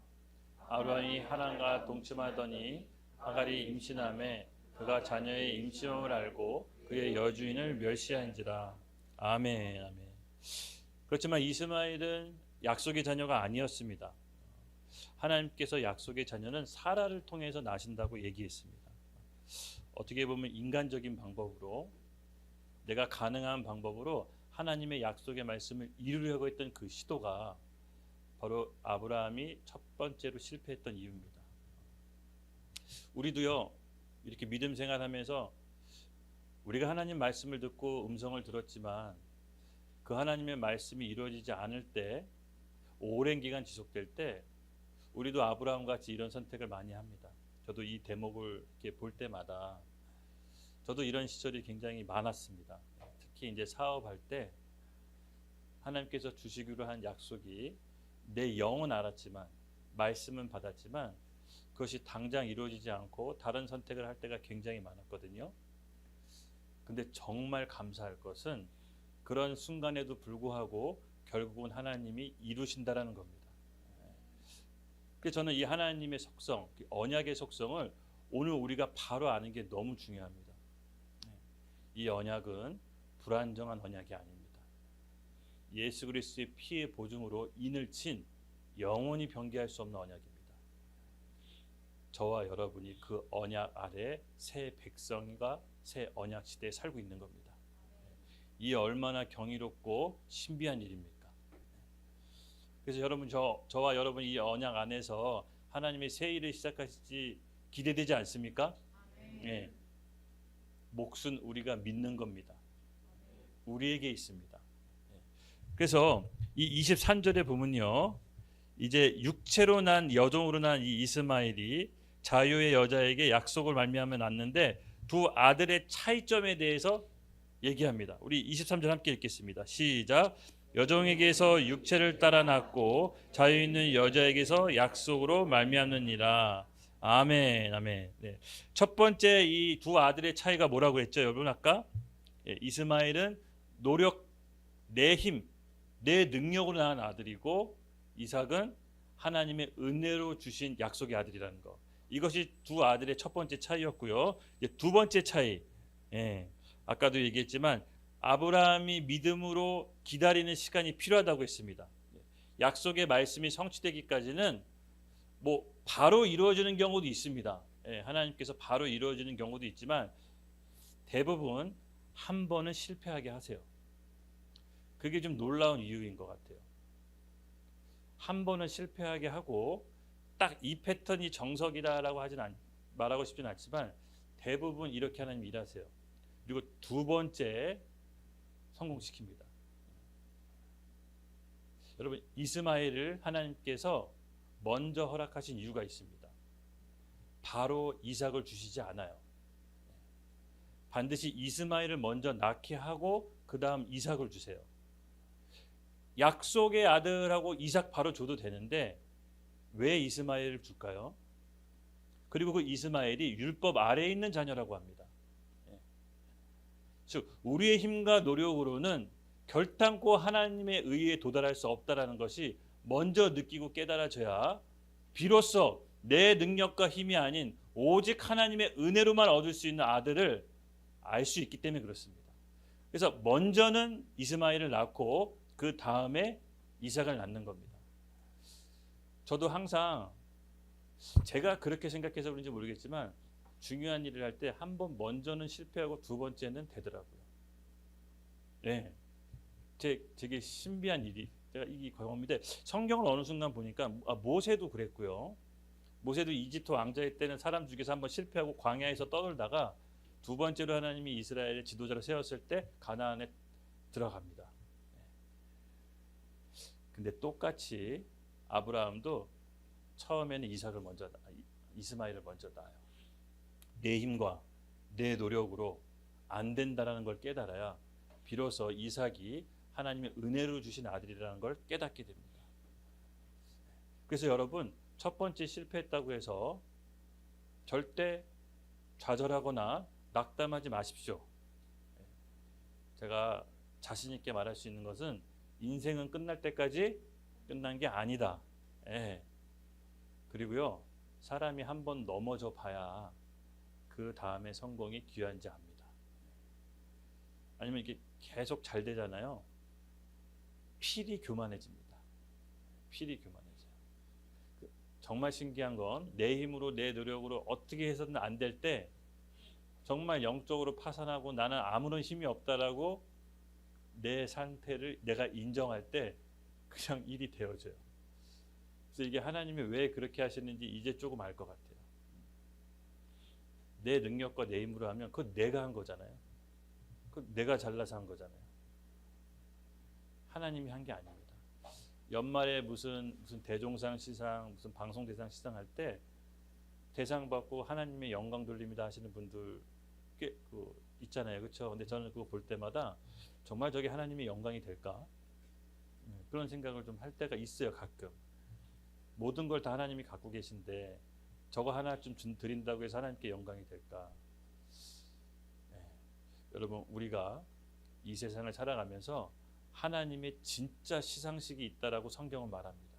[SPEAKER 2] 아브라함이 하란과 동침하더니 하갈이 임신하매 그가 자녀의 임신함을 알고 그의 여주인을 멸시한지라. 아멘. 아멘. 그렇지만 이스마엘은 약속의 자녀가 아니었습니다. 하나님께서 약속의 자녀는 사라를 통해서 나신다고 얘기했습니다. 어떻게 보면 인간적인 방법으로 내가 가능한 방법으로 하나님의 약속의 말씀을 이루려고 했던 그 시도가 바로 아브라함이 첫 번째로 실패했던 이유입니다. 우리도요, 이렇게 믿음 생활하면서 우리가 하나님 말씀을 듣고 음성을 들었지만 그 하나님의 말씀이 이루어지지 않을 때, 오랜 기간 지속될 때 우리도 아브라함 같이 이런 선택을 많이 합니다. 저도 이 대목을 이렇게 볼 때마다 저도 이런 시절이 굉장히 많았습니다. 특히 이제 사업할 때 하나님께서 주시기로 한 약속이 내 영은 알았지만 말씀은 받았지만 그것이 당장 이루어지지 않고 다른 선택을 할 때가 굉장히 많았거든요. 근데 정말 감사할 것은 그런 순간에도 불구하고 결국은 하나님이 이루신다라는 겁니다. 그래서 저는 이 하나님의 속성, 언약의 속성을 오늘 우리가 바로 아는 게 너무 중요합니다. 이 언약은 불안정한 언약이 아닙니다. 예수 그리스도의 피의 보증으로 인을 친 영원히 변개할 수 없는 언약입니다. 저와 여러분이 그 언약 아래 새 백성과 새 언약 시대에 살고 있는 겁니다. 이 얼마나 경이롭고 신비한 일입니까? 그래서 여러분, 저와 여러분 이 언약 안에서 하나님의 새 일을 시작하실지 기대되지 않습니까? 네. 몫은 우리가 믿는 겁니다. 우리에게 있습니다. 그래서 이 23절에 보면요, 이제 육체로 난 여종으로 난 이 이스마엘이 자유의 여자에게 약속을 말미암아 낳는데 두 아들의 차이점에 대해서 얘기합니다. 우리 23절 함께 읽겠습니다. 시작. 여종에게서 육체를 따라 낳고 자유 있는 여자에게서 약속으로 말미암느니라. 아멘. 아멘. 네. 첫 번째 이 두 아들의 차이가 뭐라고 했죠, 여러분? 아까 이스마엘은 노력, 내 힘, 내 능력으로 낳은 아들이고 이삭은 하나님의 은혜로 주신 약속의 아들이라는 거. 이것이 두 아들의 첫 번째 차이였고요. 이제 두 번째 차이, 아까도 얘기했지만 아브라함이 믿음으로 기다리는 시간이 필요하다고 했습니다. 약속의 말씀이 성취되기까지는 바로 이루어지는 경우도 있습니다. 하나님께서 바로 이루어지는 경우도 있지만 대부분 한 번은 실패하게 하세요. 그게 좀 놀라운 이유인 것 같아요. 한 번은 실패하게 하고 딱 이 패턴이 정석이다라고 말하고 싶지는 않지만 대부분 이렇게 하나님 일하세요. 그리고 두 번째 성공시킵니다. 여러분, 이스마엘을 하나님께서 먼저 허락하신 이유가 있습니다. 바로 이삭을 주시지 않아요. 반드시 이스마엘을 먼저 낳게 하고 그 다음 이삭을 주세요. 약속의 아들하고 이삭 바로 줘도 되는데 왜 이스마엘을 줄까요? 그리고 그 이스마엘이 율법 아래에 있는 자녀라고 합니다. 즉 우리의 힘과 노력으로는 결단코 하나님의 의에 도달할 수 없다라는 것이 먼저 느끼고 깨달아져야 비로소 내 능력과 힘이 아닌 오직 하나님의 은혜로만 얻을 수 있는 아들을 알 수 있기 때문에 그렇습니다. 그래서 먼저는 이스마엘을 낳고 그 다음에 이삭을 낳는 겁니다. 저도 항상 제가 그렇게 생각해서 그런지 모르겠지만 중요한 일을 할 때 한 번 먼저는 실패하고 두 번째는 되더라고요. 네, 되게 신비한 일이 제가 이 경험인데 성경을 어느 순간 보니까 모세도 그랬고요. 모세도 이집트 왕자일 때는 사람 죽여서 한번 실패하고 광야에서 떠돌다가 두 번째로 하나님이 이스라엘의 지도자로 세웠을 때 가나안에 들어갑니다. 근데 똑같이 아브라함도 처음에는 이스마엘을 먼저 낳아요. 내 힘과 내 노력으로 안 된다라는 걸 깨달아야 비로소 이삭이 하나님의 은혜로 주신 아들이라는 걸 깨닫게 됩니다. 그래서 여러분 첫 번째 실패했다고 해서 절대 좌절하거나 낙담하지 마십시오. 제가 자신 있게 말할 수 있는 것은 인생은 끝날 때까지 끝난 게 아니다. 그리고요 사람이 한번 넘어져 봐야 그 다음에 성공이 귀한지 압니다. 아니면 이게 계속 잘 되잖아요. 필히 교만해집니다. 필히 교만해져요. 정말 신기한 건 내 힘으로 내 노력으로 어떻게 해서든 안 될 때 정말 영적으로 파산하고 나는 아무런 힘이 없다라고 내 상태를 내가 인정할 때 그냥 일이 되어져요. 그래서 이게 하나님이 왜 그렇게 하시는지 이제 조금 알 것 같아요. 내 능력과 내 힘으로 하면 그건 내가 한 거잖아요. 그건 내가 잘나서 한 거잖아요. 하나님이 한 게 아닙니다. 연말에 무슨 대종상 시상, 무슨 방송대상 시상할 때 대상 받고 하나님의 영광 돌립니다 하시는 분들 꽤 있잖아요, 그렇죠? 근데 저는 그거 볼 때마다 정말 저게 하나님의 영광이 될까? 그런 생각을 좀 할 때가 있어요, 가끔. 모든 걸 다 하나님이 갖고 계신데 저거 하나 좀 드린다고 해서 하나님께 영광이 될까? 여러분 우리가 이 세상을 살아가면서 하나님의 진짜 시상식이 있다라고 성경은 말합니다.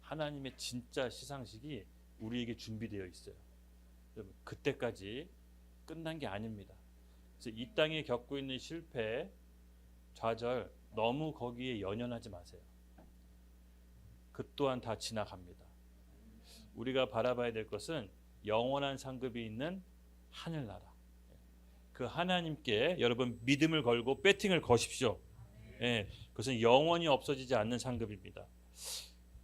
[SPEAKER 2] 하나님의 진짜 시상식이 우리에게 준비되어 있어요. 여러분 그때까지 끝난 게 아닙니다. 그래서 이 땅에 겪고 있는 실패, 좌절 너무 거기에 연연하지 마세요. 그 또한 다 지나갑니다. 우리가 바라봐야 될 것은 영원한 상급이 있는 하늘나라. 그 하나님께 여러분 믿음을 걸고 배팅을 거십시오. 그것은 영원히 없어지지 않는 상급입니다.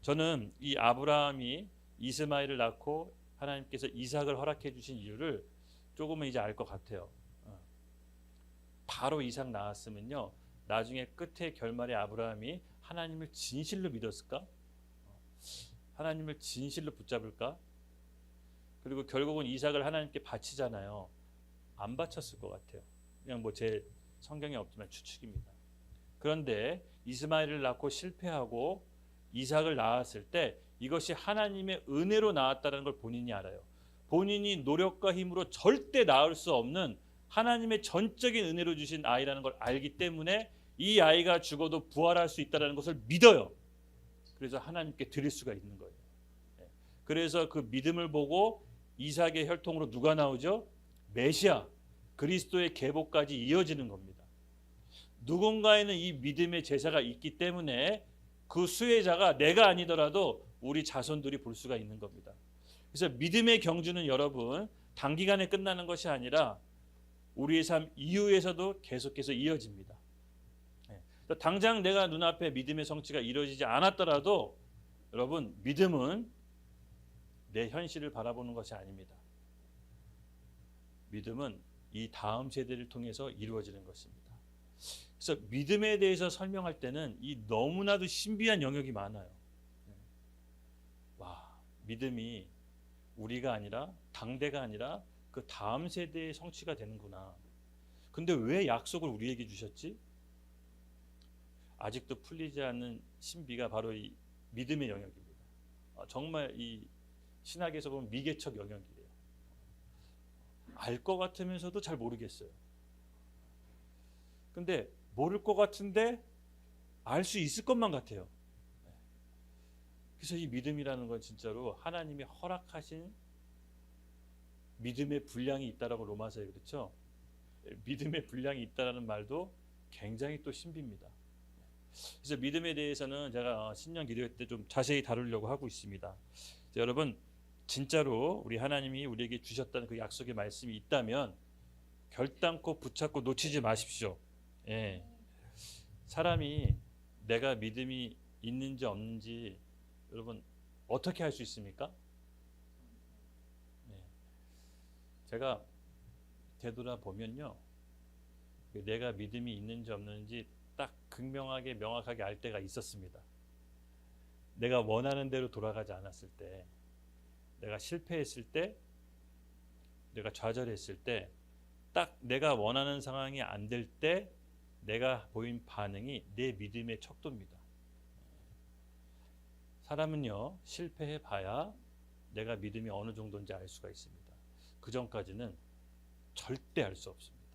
[SPEAKER 2] 저는 이 아브라함이 이스마엘을 낳고 하나님께서 이삭을 허락해 주신 이유를 조금은 이제 알 것 같아요. 바로 이삭 낳았으면요 나중에 끝에 결말에 아브라함이 하나님을 진실로 믿었을까? 하나님을 진실로 붙잡을까? 그리고 결국은 이삭을 하나님께 바치잖아요. 안 바쳤을 것 같아요. 그냥 제 성경에 없지만 추측입니다. 그런데 이스마엘을 낳고 실패하고 이삭을 낳았을 때 이것이 하나님의 은혜로 낳았다는 걸 본인이 알아요. 본인이 노력과 힘으로 절대 낳을 수 없는 하나님의 전적인 은혜로 주신 아이라는 걸 알기 때문에 이 아이가 죽어도 부활할 수 있다는 것을 믿어요. 그래서 하나님께 드릴 수가 있는 거예요. 그래서 그 믿음을 보고 이삭의 혈통으로 누가 나오죠? 메시아, 그리스도의 계보까지 이어지는 겁니다. 누군가에는 이 믿음의 제사가 있기 때문에 그 수혜자가 내가 아니더라도 우리 자손들이 볼 수가 있는 겁니다. 그래서 믿음의 경주는 여러분 단기간에 끝나는 것이 아니라 우리의 삶 이후에서도 계속해서 이어집니다. 당장 내가 눈앞에 믿음의 성취가 이루어지지 않았더라도 여러분 믿음은 내 현실을 바라보는 것이 아닙니다. 믿음은 이 다음 세대를 통해서 이루어지는 것입니다. 그래서 믿음에 대해서 설명할 때는 이 너무나도 신비한 영역이 많아요. 믿음이 우리가 아니라 당대가 아니라 그 다음 세대의 성취가 되는구나. 근데 왜 약속을 우리에게 주셨지? 아직도 풀리지 않는 신비가 바로 이 믿음의 영역입니다. 정말 이 신학에서 보면 미개척 영역이에요. 알 것 같으면서도 잘 모르겠어요. 근데 모를 것 같은데 알 수 있을 것만 같아요. 그래서 이 믿음이라는 건 진짜로 하나님이 허락하신 믿음의 분량이 있다라고 로마서에 그렇죠. 믿음의 분량이 있다라는 말도 굉장히 또 신비입니다. 그래서 믿음에 대해서는 제가 신년 기도회 때 좀 자세히 다루려고 하고 있습니다. 여러분 진짜로 우리 하나님이 우리에게 주셨다는 그 약속의 말씀이 있다면 결단코 붙잡고 놓치지 마십시오. 예. 사람이 내가 믿음이 있는지 없는지 여러분 어떻게 할 수 있습니까? 네. 제가 되돌아보면요, 내가 믿음이 있는지 없는지 딱 극명하게 명확하게 알 때가 있었습니다. 내가 원하는 대로 돌아가지 않았을 때, 내가 실패했을 때, 내가 좌절했을 때, 딱 내가 원하는 상황이 안 될 때 내가 보인 반응이 내 믿음의 척도입니다. 사람은요, 실패해 봐야 내가 믿음이 어느 정도인지 알 수가 있습니다. 그 전까지는 절대 알 수 없습니다.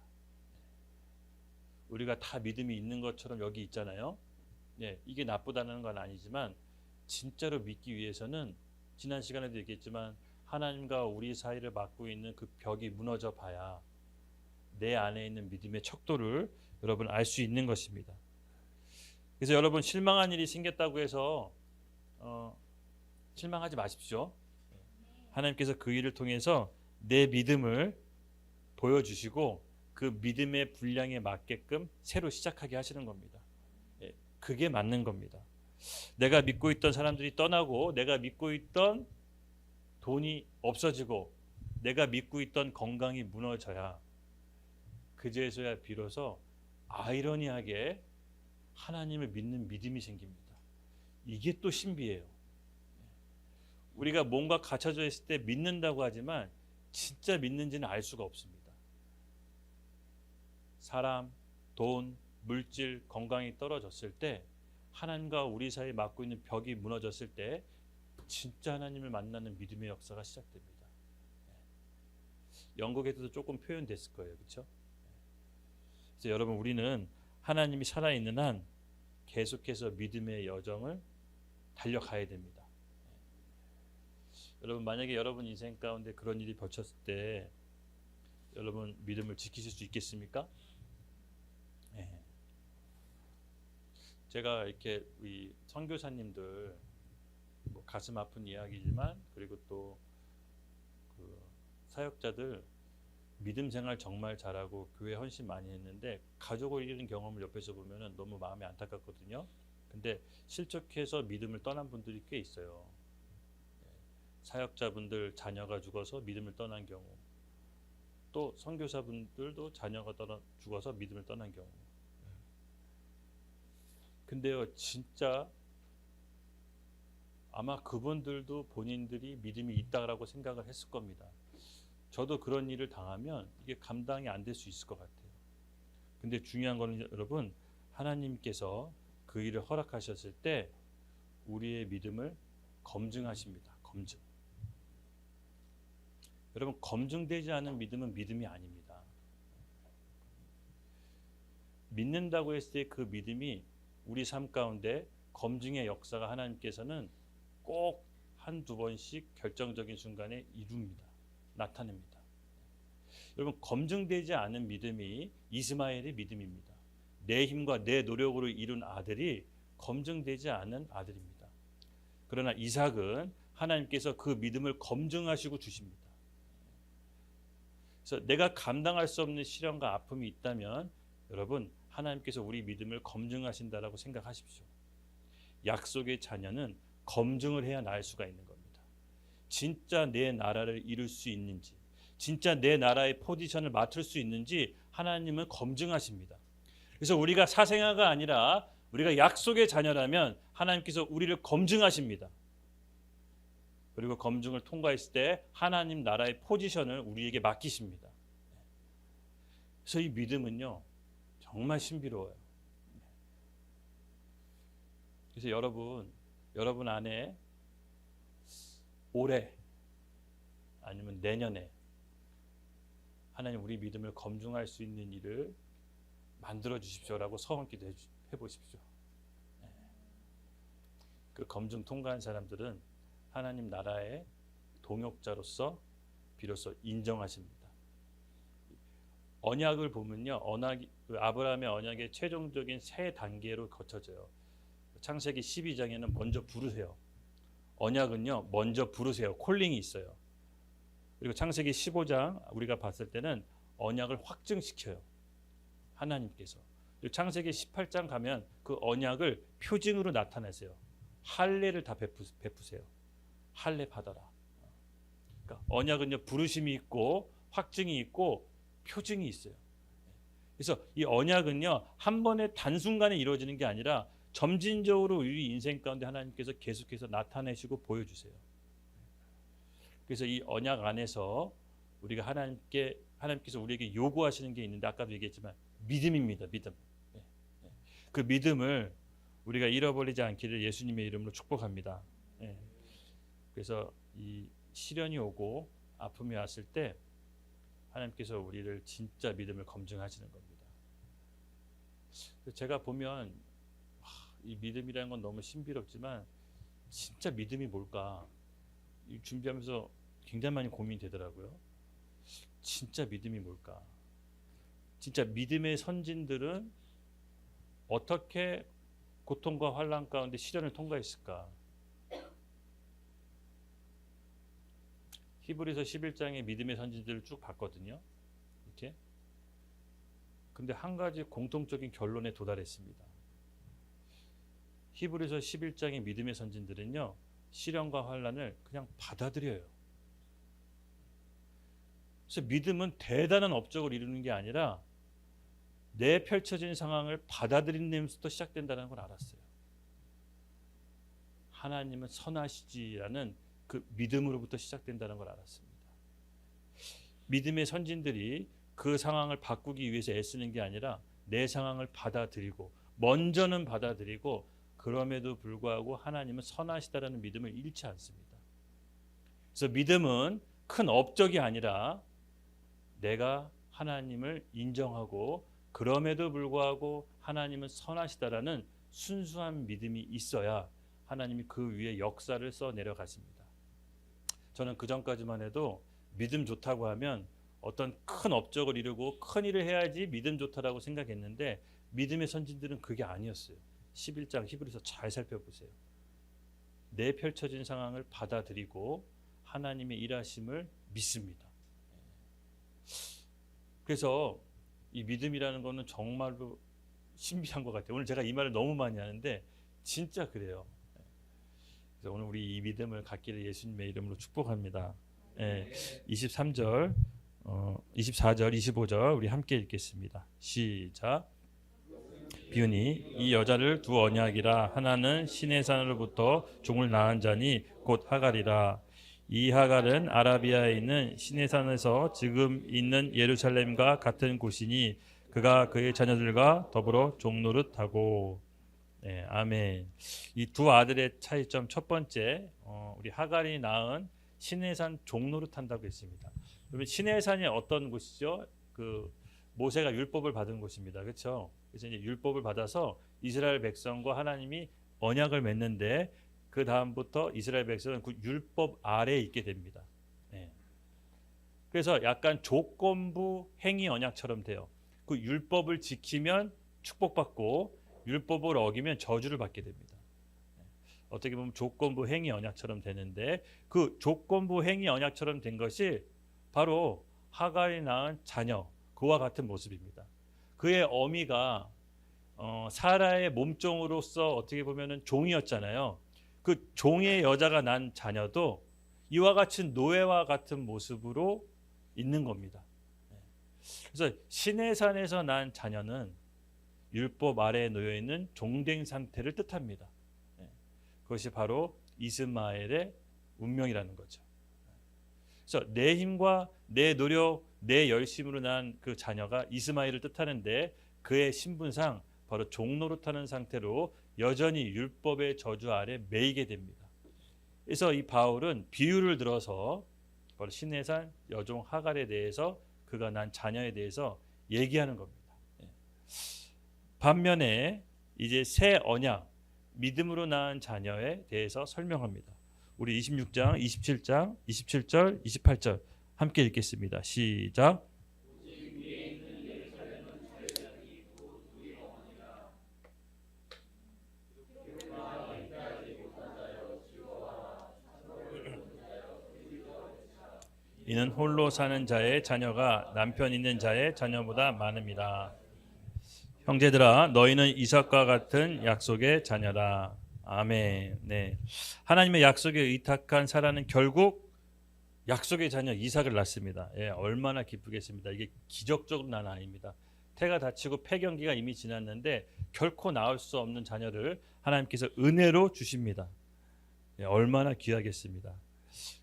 [SPEAKER 2] 우리가 다 믿음이 있는 것처럼 여기 있잖아요. 네, 이게 나쁘다는 건 아니지만 진짜로 믿기 위해서는 지난 시간에도 얘기했지만 하나님과 우리 사이를 막고 있는 그 벽이 무너져 봐야 내 안에 있는 믿음의 척도를 여러분 알 수 있는 것입니다. 그래서 여러분 실망한 일이 생겼다고 해서 실망하지 마십시오. 하나님께서 그 일을 통해서 내 믿음을 보여주시고 그 믿음의 분량에 맞게끔 새로 시작하게 하시는 겁니다. 그게 맞는 겁니다. 내가 믿고 있던 사람들이 떠나고 내가 믿고 있던 돈이 없어지고 내가 믿고 있던 건강이 무너져야 그제서야 비로소 아이러니하게 하나님을 믿는 믿음이 생깁니다. 이게 또 신비예요. 우리가 뭔가 갖춰져 있을 때 믿는다고 하지만 진짜 믿는지는 알 수가 없습니다. 사람, 돈, 물질, 건강이 떨어졌을 때 하나님과 우리 사이에 막고 있는 벽이 무너졌을 때 진짜 하나님을 만나는 믿음의 역사가 시작됩니다. 영국에서도 조금 표현됐을 거예요. 그렇죠? 그래서 여러분 우리는 하나님이 살아있는 한 계속해서 믿음의 여정을 달려가야 됩니다. 여러분 만약에 여러분 인생 가운데 그런 일이 펼쳤을 때 여러분 믿음을 지키실 수 있겠습니까? 네. 제가 이렇게 우리 선교사님들 뭐 가슴 아픈 이야기지만 그리고 또 그 사역자들 믿음 생활 정말 잘하고 교회 헌신 많이 했는데 가족을 잃은 경험을 옆에서 보면은 너무 마음이 안타깝거든요. 근데 실족해서 믿음을 떠난 분들이 꽤 있어요. 사역자분들 자녀가 죽어서 믿음을 떠난 경우, 또 선교사분들도 자녀가 죽어서 믿음을 떠난 경우. 근데요, 진짜 아마 그분들도 본인들이 믿음이 있다라고 생각을 했을 겁니다. 저도 그런 일을 당하면 이게 감당이 안 될 수 있을 것 같아요. 근데 중요한 거는 여러분, 하나님께서 그 일을 허락하셨을 때 우리의 믿음을 검증하십니다. 검증. 여러분, 검증되지 않은 믿음은 믿음이 아닙니다. 믿는다고 했을 때 그 믿음이 우리 삶 가운데 검증의 역사가 하나님께서는 꼭 한두 번씩 결정적인 순간에 이룹니다. 나타냅니다. 여러분, 검증되지 않은 믿음이 이스마엘의 믿음입니다. 내 힘과 내 노력으로 이룬 아들이 검증되지 않은 아들입니다. 그러나 이삭은 하나님께서 그 믿음을 검증하시고 주십니다. 그래서 내가 감당할 수 없는 시련과 아픔이 있다면 여러분, 하나님께서 우리 믿음을 검증하신다라고 생각하십시오. 약속의 자녀는 검증을 해야 날 수가 있는 겁니다. 진짜 내 나라를 이룰 수 있는지, 진짜 내 나라의 포지션을 맡을 수 있는지 하나님은 검증하십니다. 그래서 우리가 사생아가 아니라 우리가 약속의 자녀라면 하나님께서 우리를 검증하십니다. 그리고 검증을 통과했을 때 하나님 나라의 포지션을 우리에게 맡기십니다. 그래서 이 믿음은요 정말 신비로워요. 그래서 여러분 안에 올해 아니면 내년에 하나님 우리 믿음을 검증할 수 있는 일을 만들어 주십시오라고 서원기도 해보십시오. 그 검증 통과한 사람들은 하나님 나라의 동역자로서 비로소 인정하십니다. 언약을 보면요, 아브라함의 언약의 최종적인 세 단계로 거쳐져요. 창세기 12장에는 먼저 부르세요. 언약은요, 먼저 부르세요. 콜링이 있어요. 그리고 창세기 15장 우리가 봤을 때는 언약을 확증시켜요. 하나님께서. 그리고 창세기 18장 가면 그 언약을 표징으로 나타내세요. 할례를 다 베푸세요. 할례 받아라. 그러니까 언약은요 부르심이 있고 확증이 있고 표징이 있어요. 그래서 이 언약은요 한 번에 단순간에 이루어지는 게 아니라 점진적으로 우리 인생 가운데 하나님께서 계속해서 나타내시고 보여주세요. 그래서 이 언약 안에서 우리가 하나님께서 우리에게 요구하시는 게 있는데 아까도 얘기했지만 믿음입니다. 믿음. 그 믿음을 우리가 잃어버리지 않기를 예수님의 이름으로 축복합니다. 그래서 이 시련이 오고 아픔이 왔을 때 하나님께서 우리를 진짜 믿음을 검증하시는 겁니다. 제가 보면 이 믿음이라는 건 너무 신비롭지만 진짜 믿음이 뭘까 준비하면서 굉장히 많이 고민이 되더라고요. 진짜 믿음이 뭘까? 진짜 믿음의 선진들은 어떻게 고통과 환난 가운데 시련을 통과했을까? 히브리서 11장의 믿음의 선진들을 쭉 봤거든요. 이렇게. 근데 한 가지 공통적인 결론에 도달했습니다. 히브리서 11장의 믿음의 선진들은요. 시련과 환난을 그냥 받아들여요. 그래서 믿음은 대단한 업적을 이루는 게 아니라 내 펼쳐진 상황을 받아들이는 데부터 시작된다는 걸 알았어요. 하나님은 선하시지라는 그 믿음으로부터 시작된다는 걸 알았습니다. 믿음의 선진들이 그 상황을 바꾸기 위해서 애쓰는 게 아니라 내 상황을 받아들이고 먼저는 받아들이고 그럼에도 불구하고 하나님은 선하시다라는 믿음을 잃지 않습니다. 그래서 믿음은 큰 업적이 아니라 내가 하나님을 인정하고 그럼에도 불구하고 하나님은 선하시다라는 순수한 믿음이 있어야 하나님이 그 위에 역사를 써 내려가십니다. 저는 그 전까지만 해도 믿음 좋다고 하면 어떤 큰 업적을 이루고 큰 일을 해야지 믿음 좋다라고 생각했는데 믿음의 선진들은 그게 아니었어요. 11장 히브리서 잘 살펴보세요. 내 펼쳐진 상황을 받아들이고 하나님의 일하심을 믿습니다. 그래서 이 믿음이라는 거는 정말로 신비한 것 같아요. 오늘 제가 이 말을 너무 많이 하는데 진짜 그래요. 그래서 오늘 우리 이 믿음을 갖기를 예수님의 이름으로 축복합니다. 23절, 24절, 25절 우리 함께 읽겠습니다. 시작. 비유니 이 여자를 두 언약이라 하나는 시내 산으로부터 종을 낳은 자니 곧 하갈이라. 이 하갈은 아라비아에 있는 시내 산에서 지금 있는 예루살렘과 같은 곳이니 그가 그의 자녀들과 더불어 종노릇하고. 아멘. 이 두 아들의 차이점 첫 번째, 우리 하갈이 낳은 시내산 종노릇한다고 했습니다. 그러면 시내산이 어떤 곳이죠? 그 모세가 율법을 받은 곳입니다. 그렇죠? 그래서 이제 율법을 받아서 이스라엘 백성과 하나님이 언약을 맺는데 그 다음부터 이스라엘 백성은 그 율법 아래에 있게 됩니다. 그래서 약간 조건부 행위 언약처럼 돼요. 그 율법을 지키면 축복받고 율법을 어기면 저주를 받게 됩니다. 어떻게 보면 조건부 행위 언약처럼 되는데 그 조건부 행위 언약처럼 된 것이 바로 하갈이 낳은 자녀, 그와 같은 모습입니다. 그의 어미가 사라의 몸종으로서 어떻게 보면 종이었잖아요. 그 종의 여자가 난 자녀도 이와 같은 노예와 같은 모습으로 있는 겁니다. 그래서 시내산에서 난 자녀는 율법 아래에 놓여 있는 종된 상태를 뜻합니다. 그것이 바로 이스마엘의 운명이라는 거죠. 그래서 내 힘과 내 노력, 내 열심으로 난 그 자녀가 이스마엘을 뜻하는데 그의 신분상 바로 종노릇하는 상태로 여전히 율법의 저주 아래 매이게 됩니다. 그래서 이 바울은 비유를 들어서 바로 시내산 여종 하갈에 대해서 그가 난 자녀에 대해서 얘기하는 겁니다. 반면에 이제 새 언약, 믿음으로 낳은 자녀에 대해서 설명합니다. 우리 26장, 27장, 27절, 28절 함께 읽겠습니다. 시작. 이는 홀로 사는 자의 자녀가 남편 있는 자의 자녀보다 많음이라. 형제들아, 너희는 이삭과 같은 약속의 자녀라. 아멘. 네. 하나님의 약속에 의탁한 사라는 결국 약속의 자녀 이삭을 낳습니다. 예, 얼마나 기쁘겠습니다. 이게 기적적으로 난 아닙니다. 태가 다치고 폐경기가 이미 지났는데 결코 낳을 수 없는 자녀를 하나님께서 은혜로 주십니다. 예, 얼마나 귀하겠습니다.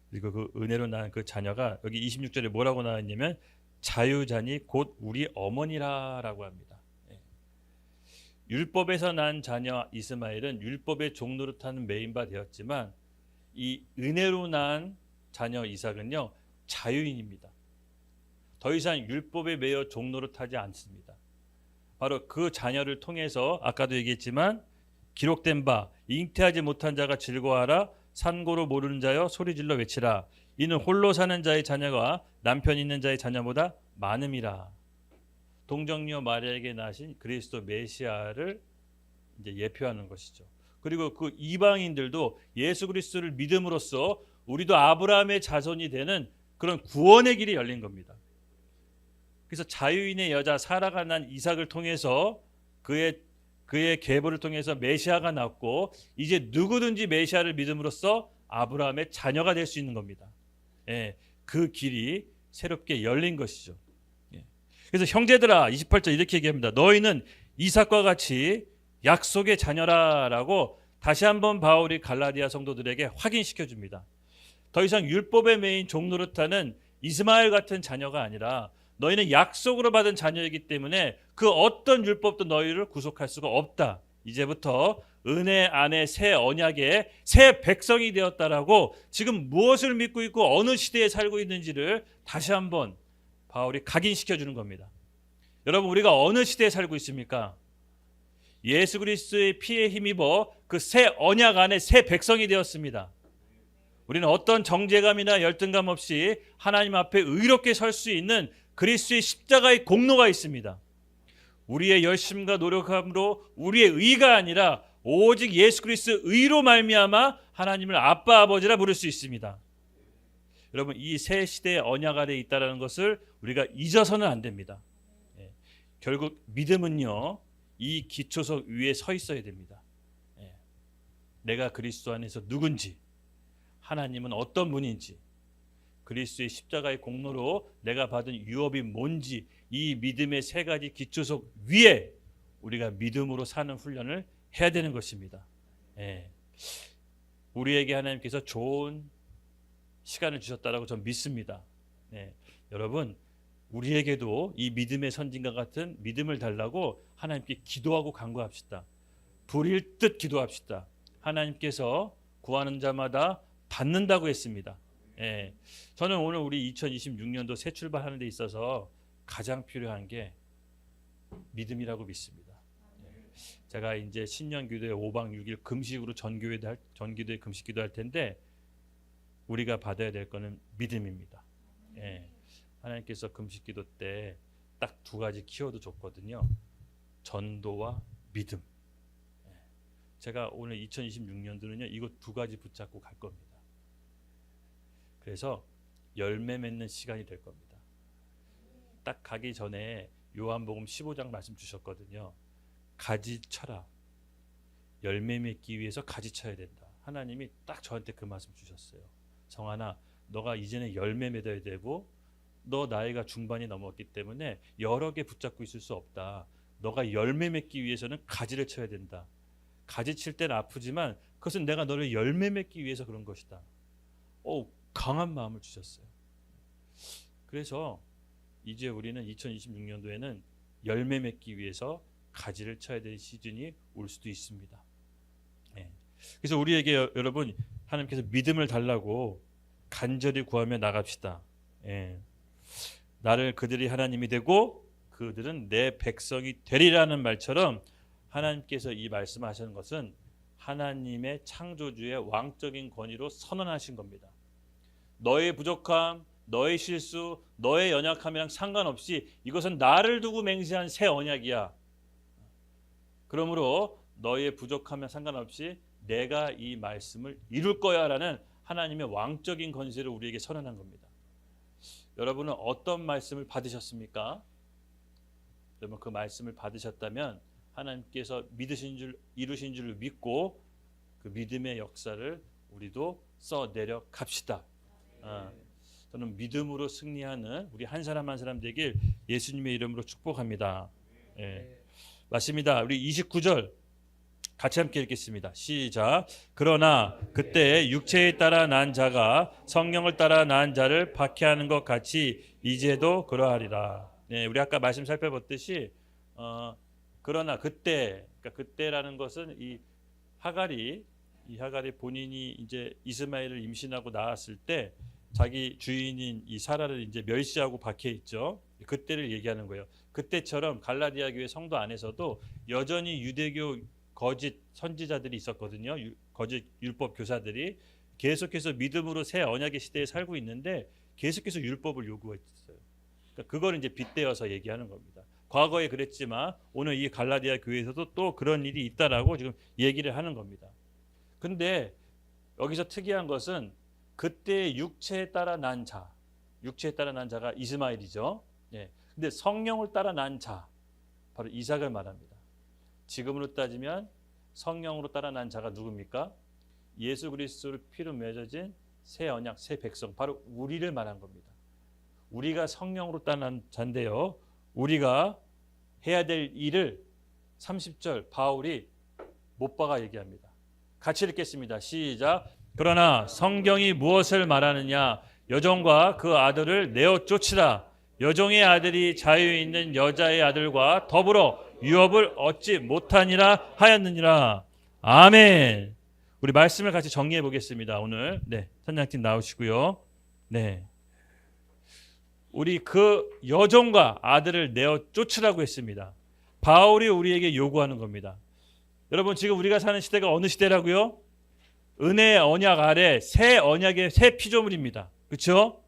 [SPEAKER 2] 그리고 그 은혜로 낳은 그 자녀가 여기 26절에 뭐라고 나왔냐면 자유자니 곧 우리 어머니라라고 합니다. 예. 율법에서 난 자녀 이스마엘은 율법의 종노릇하는 메인바 되었지만 이 은혜로 난 자녀 이삭은요 자유인입니다. 더 이상 율법에 매여 종노릇하지 않습니다. 바로 그 자녀를 통해서 아까도 얘기했지만 기록된 바 잉태하지 못한 자가 즐거워하라. 산고로 모르는 자여 소리질러 외치라. 이는 홀로 사는 자의 자녀가 남편 있는 자의 자녀보다 많음이라. 동정녀 마리아에게 나신 그리스도 메시아를 이제 예표하는 것이죠. 그리고 그 이방인들도 예수 그리스도를 믿음으로써 우리도 아브라함의 자손이 되는 그런 구원의 길이 열린 겁니다. 그래서 자유인의 여자 사라가 난 이삭을 통해서 그의 계보를 통해서 메시아가 났고 이제 누구든지 메시아를 믿음으로써 아브라함의 자녀가 될 수 있는 겁니다. 예, 그 길이 새롭게 열린 것이죠. 예. 그래서 형제들아 28절 이렇게 얘기합니다. 너희는 이삭과 같이 약속의 자녀라라고 다시 한번 바울이 갈라디아 성도들에게 확인시켜 줍니다. 더 이상 율법에 매인 종노릇하는 이스마엘 같은 자녀가 아니라 너희는 약속으로 받은 자녀이기 때문에 그 어떤 율법도 너희를 구속할 수가 없다. 이제부터 은혜 안에 새 언약의 새 백성이 되었다라고 지금 무엇을 믿고 있고 어느 시대에 살고 있는지를 다시 한번 바울이 각인시켜 주는 겁니다. 여러분 우리가 어느 시대에 살고 있습니까? 예수 그리스도의 피에 힘입어 그 새 언약 안에 새 백성이 되었습니다. 우리는 어떤 정죄감이나 열등감 없이 하나님 앞에 의롭게 설 수 있는 그리스도의 십자가의 공로가 있습니다. 우리의 열심과 노력함으로 우리의 의가 아니라 오직 예수 그리스도의 의로 말미암아 하나님을 아빠 아버지라 부를 수 있습니다. 여러분 이 새 시대의 언약 아래에 있다는 것을 우리가 잊어서는 안 됩니다. 예. 결국 믿음은요 이 기초석 위에 서 있어야 됩니다. 예. 내가 그리스도 안에서 누군지 하나님은 어떤 분인지 그리스도의 십자가의 공로로 내가 받은 유업이 뭔지 이 믿음의 세 가지 기초석 위에 우리가 믿음으로 사는 훈련을 해야 되는 것입니다. 예. 우리에게 하나님께서 좋은 시간을 주셨다라고 저는 믿습니다. 예. 여러분 우리에게도 이 믿음의 선진과 같은 믿음을 달라고 하나님께 기도하고 간구합시다. 불일 듯 기도합시다. 하나님께서 구하는 자마다 받는다고 했습니다. 예. 저는 오늘 우리 2026년도 새 출발하는 데 있어서 가장 필요한 게 믿음이라고 믿습니다. 예. 제가 이제 신년기도회 5박 6일 금식으로 전기도회 금식기도 할 텐데 우리가 받아야 될 거는 믿음입니다. 예. 하나님께서 금식기도 때 딱 두 가지 키워드 줬거든요. 전도와 믿음. 예. 제가 오늘 2026년도는요 이거 두 가지 붙잡고 갈 겁니다. 그래서 열매 맺는 시간이 될 겁니다. 딱 가기 전에 요한복음 15장 말씀 주셨거든요. 가지 쳐라. 열매 맺기 위해서 가지 쳐야 된다. 하나님이 딱 저한테 그 말씀 주셨어요. 성환아, 너가 이제는 열매 맺어야 되고 너 나이가 중반이 넘었기 때문에 여러 개 붙잡고 있을 수 없다. 너가 열매 맺기 위해서는 가지를 쳐야 된다. 가지 칠 때는 아프지만 그것은 내가 너를 열매 맺기 위해서 그런 것이다. 강한 마음을 주셨어요. 그래서 이제 우리는 2026년도에는 열매 맺기 위해서 가지를 쳐야 될 시즌이 올 수도 있습니다. 예. 그래서 우리에게 여러분 하나님께서 믿음을 달라고 간절히 구하며 나갑시다. 예. 나를 그들이 하나님이 되고 그들은 내 백성이 되리라는 말처럼 하나님께서 이 말씀하시는 것은 하나님의 창조주의 왕적인 권위로 선언하신 겁니다. 너의 부족함, 너의 실수, 너의 연약함이랑 상관없이 이것은 나를 두고 맹세한 새 언약이야. 그러므로 너의 부족함에 상관없이 내가 이 말씀을 이룰 거야라는 하나님의 왕적인 권세를 우리에게 선언한 겁니다. 여러분은 어떤 말씀을 받으셨습니까? 여러분 그 말씀을 받으셨다면 하나님께서 믿으신 줄 이루신 줄 믿고 그 믿음의 역사를 우리도 써내려 갑시다. 저는 믿음으로 승리하는 우리 한 사람 한 사람 되길 예수님의 이름으로 축복합니다. 예. 맞습니다. 우리 29절 같이 함께 읽겠습니다. 시작. 그러나 그때 육체에 따라 난 자가 성령을 따라 난 자를 박해하는 것 같이 이제도 그러하리라. 네, 우리 아까 말씀 살펴봤듯이 그러나 그때, 그러니까 그때라는 것은 이 하갈이 본인이 이제 이스마엘을 임신하고 낳았을 때 자기 주인인 이 사라를 이제 멸시하고 박해했죠. 그때를 얘기하는 거예요. 그때처럼 갈라디아 교회 성도 안에서도 여전히 유대교 거짓 선지자들이 있었거든요. 거짓 율법 교사들이 계속해서 믿음으로 새 언약의 시대에 살고 있는데 계속해서 율법을 요구했어요. 그러니까 그걸 이제 빗대어서 얘기하는 겁니다. 과거에 그랬지만 오늘 이 갈라디아 교회에서도 또 그런 일이 있다라고 지금 얘기를 하는 겁니다. 근데 여기서 특이한 것은 그때 육체에 따라 난 자가 이스마엘이죠. 예. 근데 성령을 따라 난 자, 바로 이삭을 말합니다. 지금으로 따지면 성령으로 따라 난 자가 누굽니까? 예수 그리스도를 피로 맺어진 새 언약, 새 백성, 바로 우리를 말한 겁니다. 우리가 성령으로 따라 난 자인데요. 우리가 해야 될 일을 30절 바울이 못 박아 얘기합니다. 같이 읽겠습니다. 시작. 그러나 성경이 무엇을 말하느냐? 여종과 그 아들을 내어 쫓으라. 여종의 아들이 자유에 있는 여자의 아들과 더불어 유업을 얻지 못하니라 하였느니라. 아멘. 우리 말씀을 같이 정리해 보겠습니다. 오늘 선장팀 나오시고요. 우리 그 여종과 아들을 내어 쫓으라고 했습니다. 바울이 우리에게 요구하는 겁니다. 여러분 지금 우리가 사는 시대가 어느 시대라고요? 은혜의 언약 아래 새 언약의 새 피조물입니다. 그렇죠?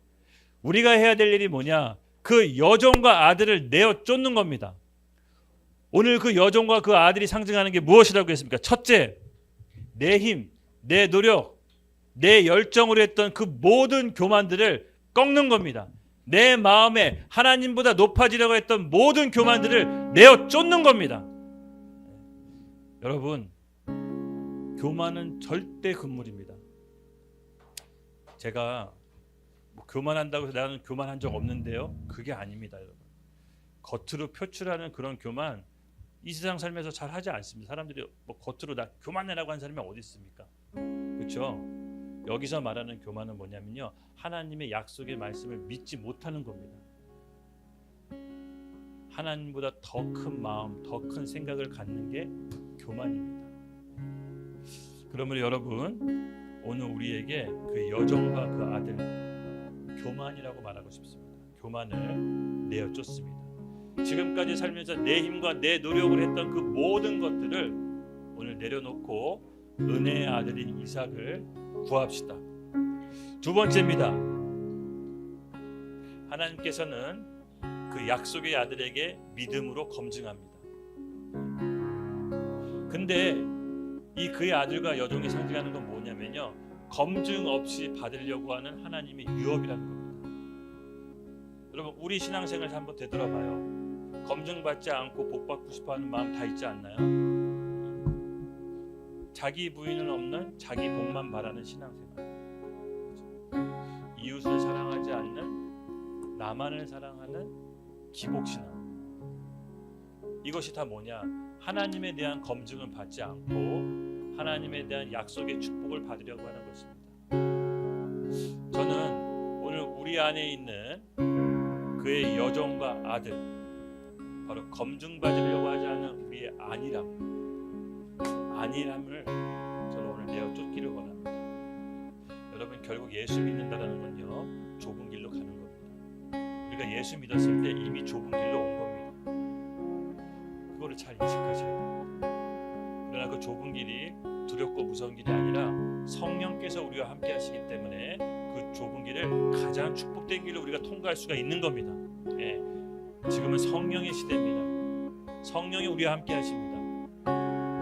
[SPEAKER 2] 우리가 해야 될 일이 뭐냐? 그 여종과 아들을 내어 쫓는 겁니다. 오늘 그 여종과 그 아들이 상징하는 게 무엇이라고 했습니까? 첫째, 내 힘, 내 노력, 내 열정으로 했던 그 모든 교만들을 꺾는 겁니다. 내 마음에 하나님보다 높아지려고 했던 모든 교만들을 내어 쫓는 겁니다. 여러분, 교만은 절대 금물입니다. 제가 교만한다고 해서 나는 교만한 적 없는데요. 그게 아닙니다, 여러분. 겉으로 표출하는 그런 교만 이 세상 삶에서 잘 하지 않습니다. 사람들이 겉으로 나 교만해라고 하는 사람이 어디 있습니까? 그렇죠? 여기서 말하는 교만은 뭐냐면요, 하나님의 약속의 말씀을 믿지 못하는 겁니다. 하나님보다 더 큰 마음, 더 큰 생각을 갖는 게 교만입니다. 그러므로 여러분, 오늘 우리에게 그 여종과 그 아들, 교만이라고 말하고 싶습니다. 교만을 내어 쫓습니다. 지금까지 살면서 내 힘과 내 노력을 했던 그 모든 것들을 오늘 내려놓고 은혜의 아들인 이삭을 구합시다. 두 번째입니다. 하나님께서는 그 약속의 아들에게 믿음으로 검증합니다. 근데 이 그의 아들과 여종이 상징하는 건 뭐냐면요, 검증 없이 받으려고 하는 하나님의 유업이라는 겁니다. 여러분, 우리 신앙생활을 한번 되돌아봐요. 검증받지 않고 복받고 싶어하는 마음 다 있지 않나요? 자기 부인은 없는 자기 복만 바라는 신앙생활. 이웃을 사랑하지 않는 나만을 사랑하는 기복신앙. 이것이 다 뭐냐? 하나님에 대한 검증을 받지 않고 하나님에 대한 약속의 축복을 받으려고 하는 것입니다. 우리 안에 있는 그의 여종과 아들, 바로 검증받으려고 하지 않는 우리의 안일함을 저는 오늘 내어 쫓기를 원합니다. 여러분, 결국 예수 믿는다는 건요, 좁은 길로 가는 겁니다. 우리가 예수 믿었을 때 이미 좁은 길로 온 겁니다. 그거를 잘 인식하셔야 돼요. 그러나 그 좁은 길이 두렵고 무서운 길이 아니라 성령께서 우리와 함께 하시기 때문에 그 좁은 길을 가장 축복된 길로 우리가 통과할 수가 있는 겁니다. 예. 지금은 성령의 시대입니다. 성령이 우리와 함께 하십니다.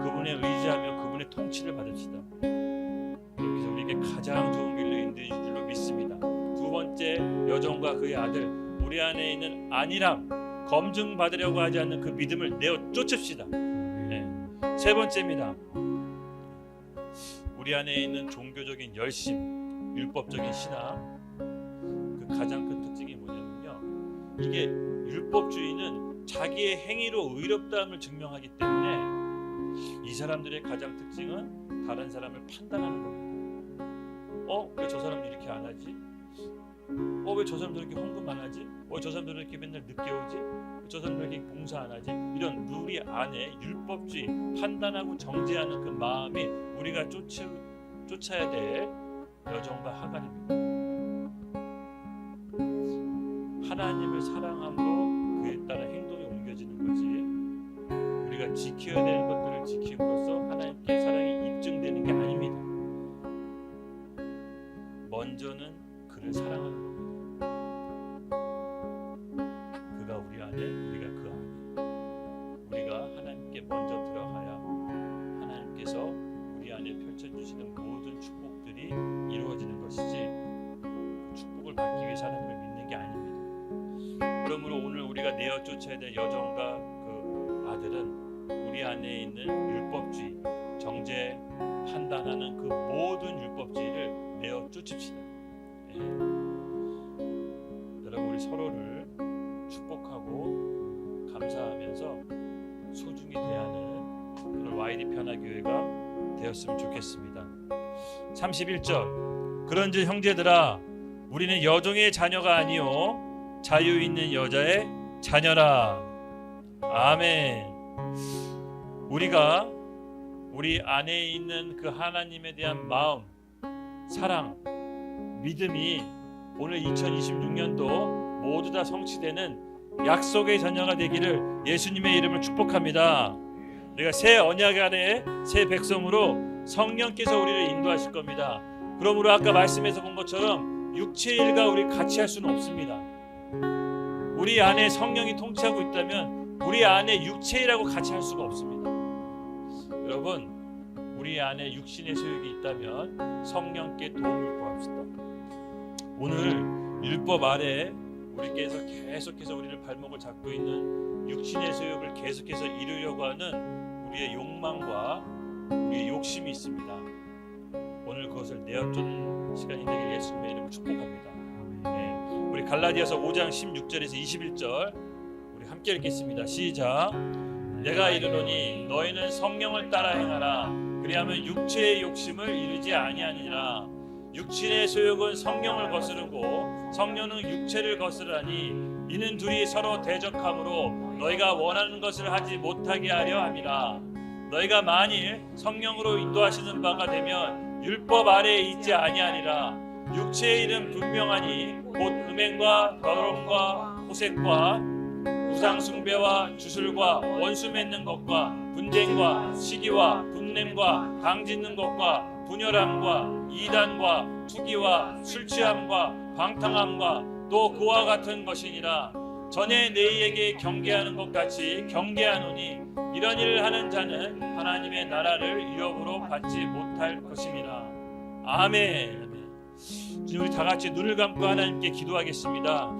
[SPEAKER 2] 그분에 의지하며 그분의 통치를 받읍시다. 그렇게 해서 우리에게 가장 좋은 길로 인도해 줄 줄로 믿습니다. 두 번째, 여종과 그의 아들, 우리 안에 있는 안일함, 검증받으려고 하지 않는 그 믿음을 내어 쫓읍시다. 네. 세 번째입니다. 우리 안에 있는 종교적인 열심, 율법적인 신앙. 그 가장 큰 특징이 뭐냐면요, 이게 율법주의는 자기의 행위로 의롭다함을 증명하기 때문에 이 사람들의 가장 특징은 다른 사람을 판단하는 겁니다. 왜 저 사람도 이렇게 안 하지? 왜 저 사람도 이렇게 헌금 안 하지? 왜 저 사람도 이렇게 맨날 늦게 오지? 왜 저 사람도 이렇게 봉사 안 하지? 이런 우리 안에 율법주의, 판단하고 정죄하는 그 마음이 우리가 쫓아야 될 여종과 하갈입니다. 하나님을 사랑함으로 그에 따라 행동이 옮겨지는 거지, 우리가 지켜야 될 것들을 지킴으로써 하나님께 사랑이 입증되는 게 아닙니다. 먼저는 그를 사랑하는 겁니다. 그가 우리 안에, 우리가 그 안에. 우리가 하나님께 먼저 들어가야 하나님께서 우리 안에 펼쳐주시는 모든 축복들이 이루어지는 것이지, 그 축복을 받기 위해서 하나님을 믿는 게 아닙니다. 그러므로 오늘 우리가 내어 쫓아야 될 여종과 그 아들은 우리 안에 있는 율법주의, 정죄, 판단하는 그 모든 율법주의를 내어 쫓읍시다. 예. 여러분, 우리 서로를 축복하고 감사하면서 소중히 대하는 그런 YD 변화교회가 되었으면 좋겠습니다. 31절, 그런즉 형제들아, 우리는 여종의 자녀가 아니요 자유 있는 여자의 자녀라. 아멘. 우리가 우리 안에 있는 그 하나님에 대한 마음, 사랑, 믿음이 오늘 2026년도 모두 다 성취되는 약속의 자녀가 되기를 예수님의 이름을 축복합니다. 우리가 새 언약 안에 새 백성으로 성령께서 우리를 인도하실 겁니다. 그러므로 아까 말씀에서 본 것처럼 육체의 일과 우리 같이 할 수는 없습니다. 우리 안에 성령이 통치하고 있다면 우리 안에 육체의 일하고 같이 할 수가 없습니다. 여러분, 우리 안에 육신의 소욕이 있다면 성령께 도움을 구합시다. 오늘 율법 아래 우리께서 계속해서 우리를 발목을 잡고 있는 육신의 소욕을 계속해서 이루려고 하는 우리의 욕망과 우리의 욕심이 있습니다. 오늘 그것을 내어쫓는 시간이 되길 예수님의 이름으로 축복합니다. 네. 우리 갈라디아서 5장 16절에서 21절 우리 함께 읽겠습니다. 시작. 내가 이르노니 너희는 성령을 따라 행하라. 그리하면 육체의 욕심을 이루지 아니하니라. 육신의 소욕은 성령을 거스르고 성령은 육체를 거스르니 이는 둘이 서로 대적함으로 너희가 원하는 것을 하지 못하게 하려 함이라. 너희가 만일 성령으로 인도하시는 바가 되면 율법 아래에 있지 아니하니라. 육체의 일은 분명하니 곧 음행과 더러움과 호색과 우상숭배와 주술과 원수 맺는 것과 분쟁과 시기와 분냄과 강짓는 것과 분열함과 이단과 투기와 술취함과 방탕함과 또 그와 같은 것이니라. 전에 너희에게 경계하는 것 같이 경계하노니 이런 일을 하는 자는 하나님의 나라를 유업으로 받지 못할 것임이라. 아멘. 우리 다 같이 눈을 감고 하나님께 기도하겠습니다.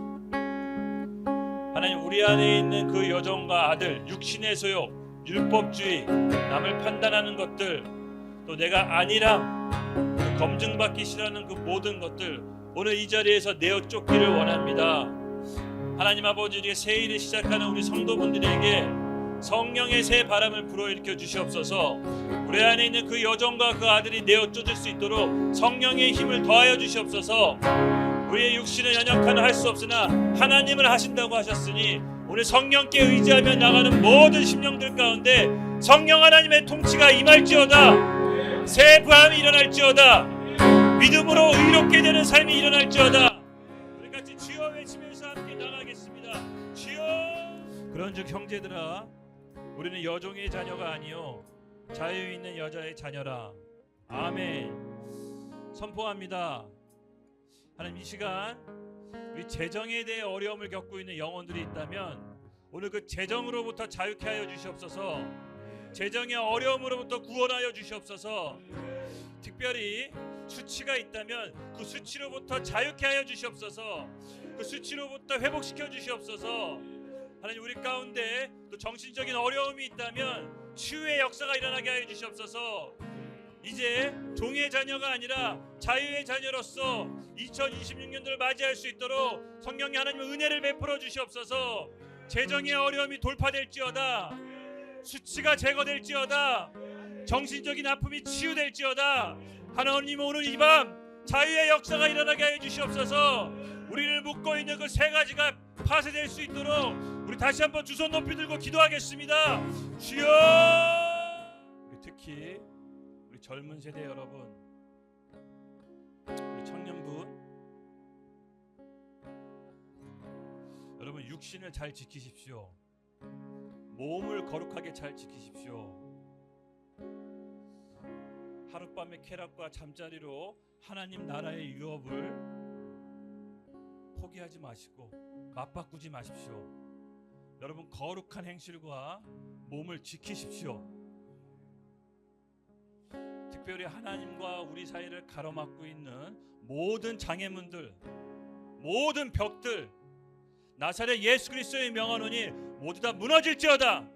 [SPEAKER 2] 하나님, 우리 안에 있는 그 여종과 아들, 육신의 소욕, 율법주의, 남을 판단하는 것들, 또 내가 안일함, 검증받기 싫어하는 그 모든 것들 오늘 이 자리에서 내어 쫓기를 원합니다. 하나님 아버지, 우리의 새 일을 시작하는 우리 성도분들에게 성령의 새 바람을 불어일으켜 주시옵소서. 우리 안에 있는 그 여종과 그 아들이 내어 쫓을 수 있도록 성령의 힘을 더하여 주시옵소서. 우리의 육신은 연약하나 할 수 없으나 하나님은 하신다고 하셨으니 오늘 성령께 의지하며 나가는 모든 심령들 가운데 성령 하나님의 통치가 임할지어다. 새 부함이 일어날지어다. 믿음으로 의롭게 되는 삶이 일어날지어다. 우리 같이 주여 외치면서 함께 나가겠습니다. 주여. 그런즉 형제들아, 우리는 여종의 자녀가 아니요 자유 있는 여자의 자녀라. 아멘. 선포합니다. 하나님, 이 시간 우리 재정에 대해 어려움을 겪고 있는 영혼들이 있다면 오늘 그 재정으로부터 자유케 하여 주시옵소서. 재정의 어려움으로부터 구원하여 주시옵소서. 특별히 수치가 있다면 그 수치로부터 자유케 하여 주시옵소서. 그 수치로부터 회복시켜 주시옵소서. 하나님, 우리 가운데 또 정신적인 어려움이 있다면 치유의 역사가 일어나게 하여 주시옵소서. 이제 종의 자녀가 아니라 자유의 자녀로서 2026년도를 맞이할 수 있도록 성령의 하나님의 은혜를 베풀어 주시옵소서. 재정의 어려움이 돌파될지어다. 수치가 제거될지어다. 정신적인 아픔이 치유될지어다. 하나님, 오늘 이 밤 자유의 역사가 일어나게 하여 주시옵소서. 우리를 묶고 있는 그 세 가지가 파쇄될 수 있도록 우리 다시 한번 두 손 높이 들고 기도하겠습니다. 주여. 특히 우리 젊은 세대 여러분, 우리 청년분 여러분, 육신을 잘 지키십시오. 몸을 거룩하게 잘 지키십시오. 하룻밤의 쾌락과 잠자리로 하나님 나라의 유업을 포기하지 마시고 맞바꾸지 마십시오. 여러분, 거룩한 행실과 몸을 지키십시오. 특별히 하나님과 우리 사이를 가로막고 있는 모든 장애물들, 모든 벽들, 나사렛 예수 그리스도의 명하노니 모두 다 무너질지어다.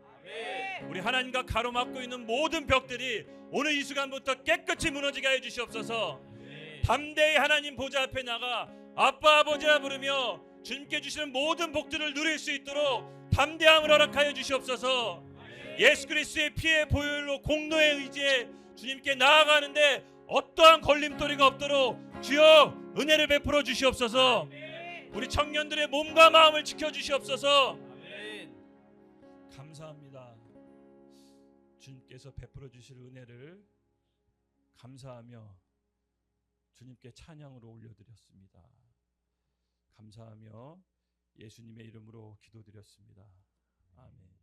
[SPEAKER 2] 우리 하나님과 가로막고 있는 모든 벽들이 오늘 이 순간부터 깨끗이 무너지게 하여 주시옵소서. 담대히 하나님 보좌 앞에 나가 아빠 아버지라 부르며 주님께 주시는 모든 복들을 누릴 수 있도록 담대함을 허락하여 주시옵소서. 예수 그리스도의 피의 보혈로 공로의 의지에 주님께 나아가는데 어떠한 걸림돌이가 없도록 주여 은혜를 베풀어 주시옵소서. 우리 청년들의 몸과 마음을 지켜주시옵소서. 감사합니다. 주님께서 베풀어 주실 은혜를 감사하며 주님께 찬양으로 올려드렸습니다. 감사하며 예수님의 이름으로 기도드렸습니다. 아멘.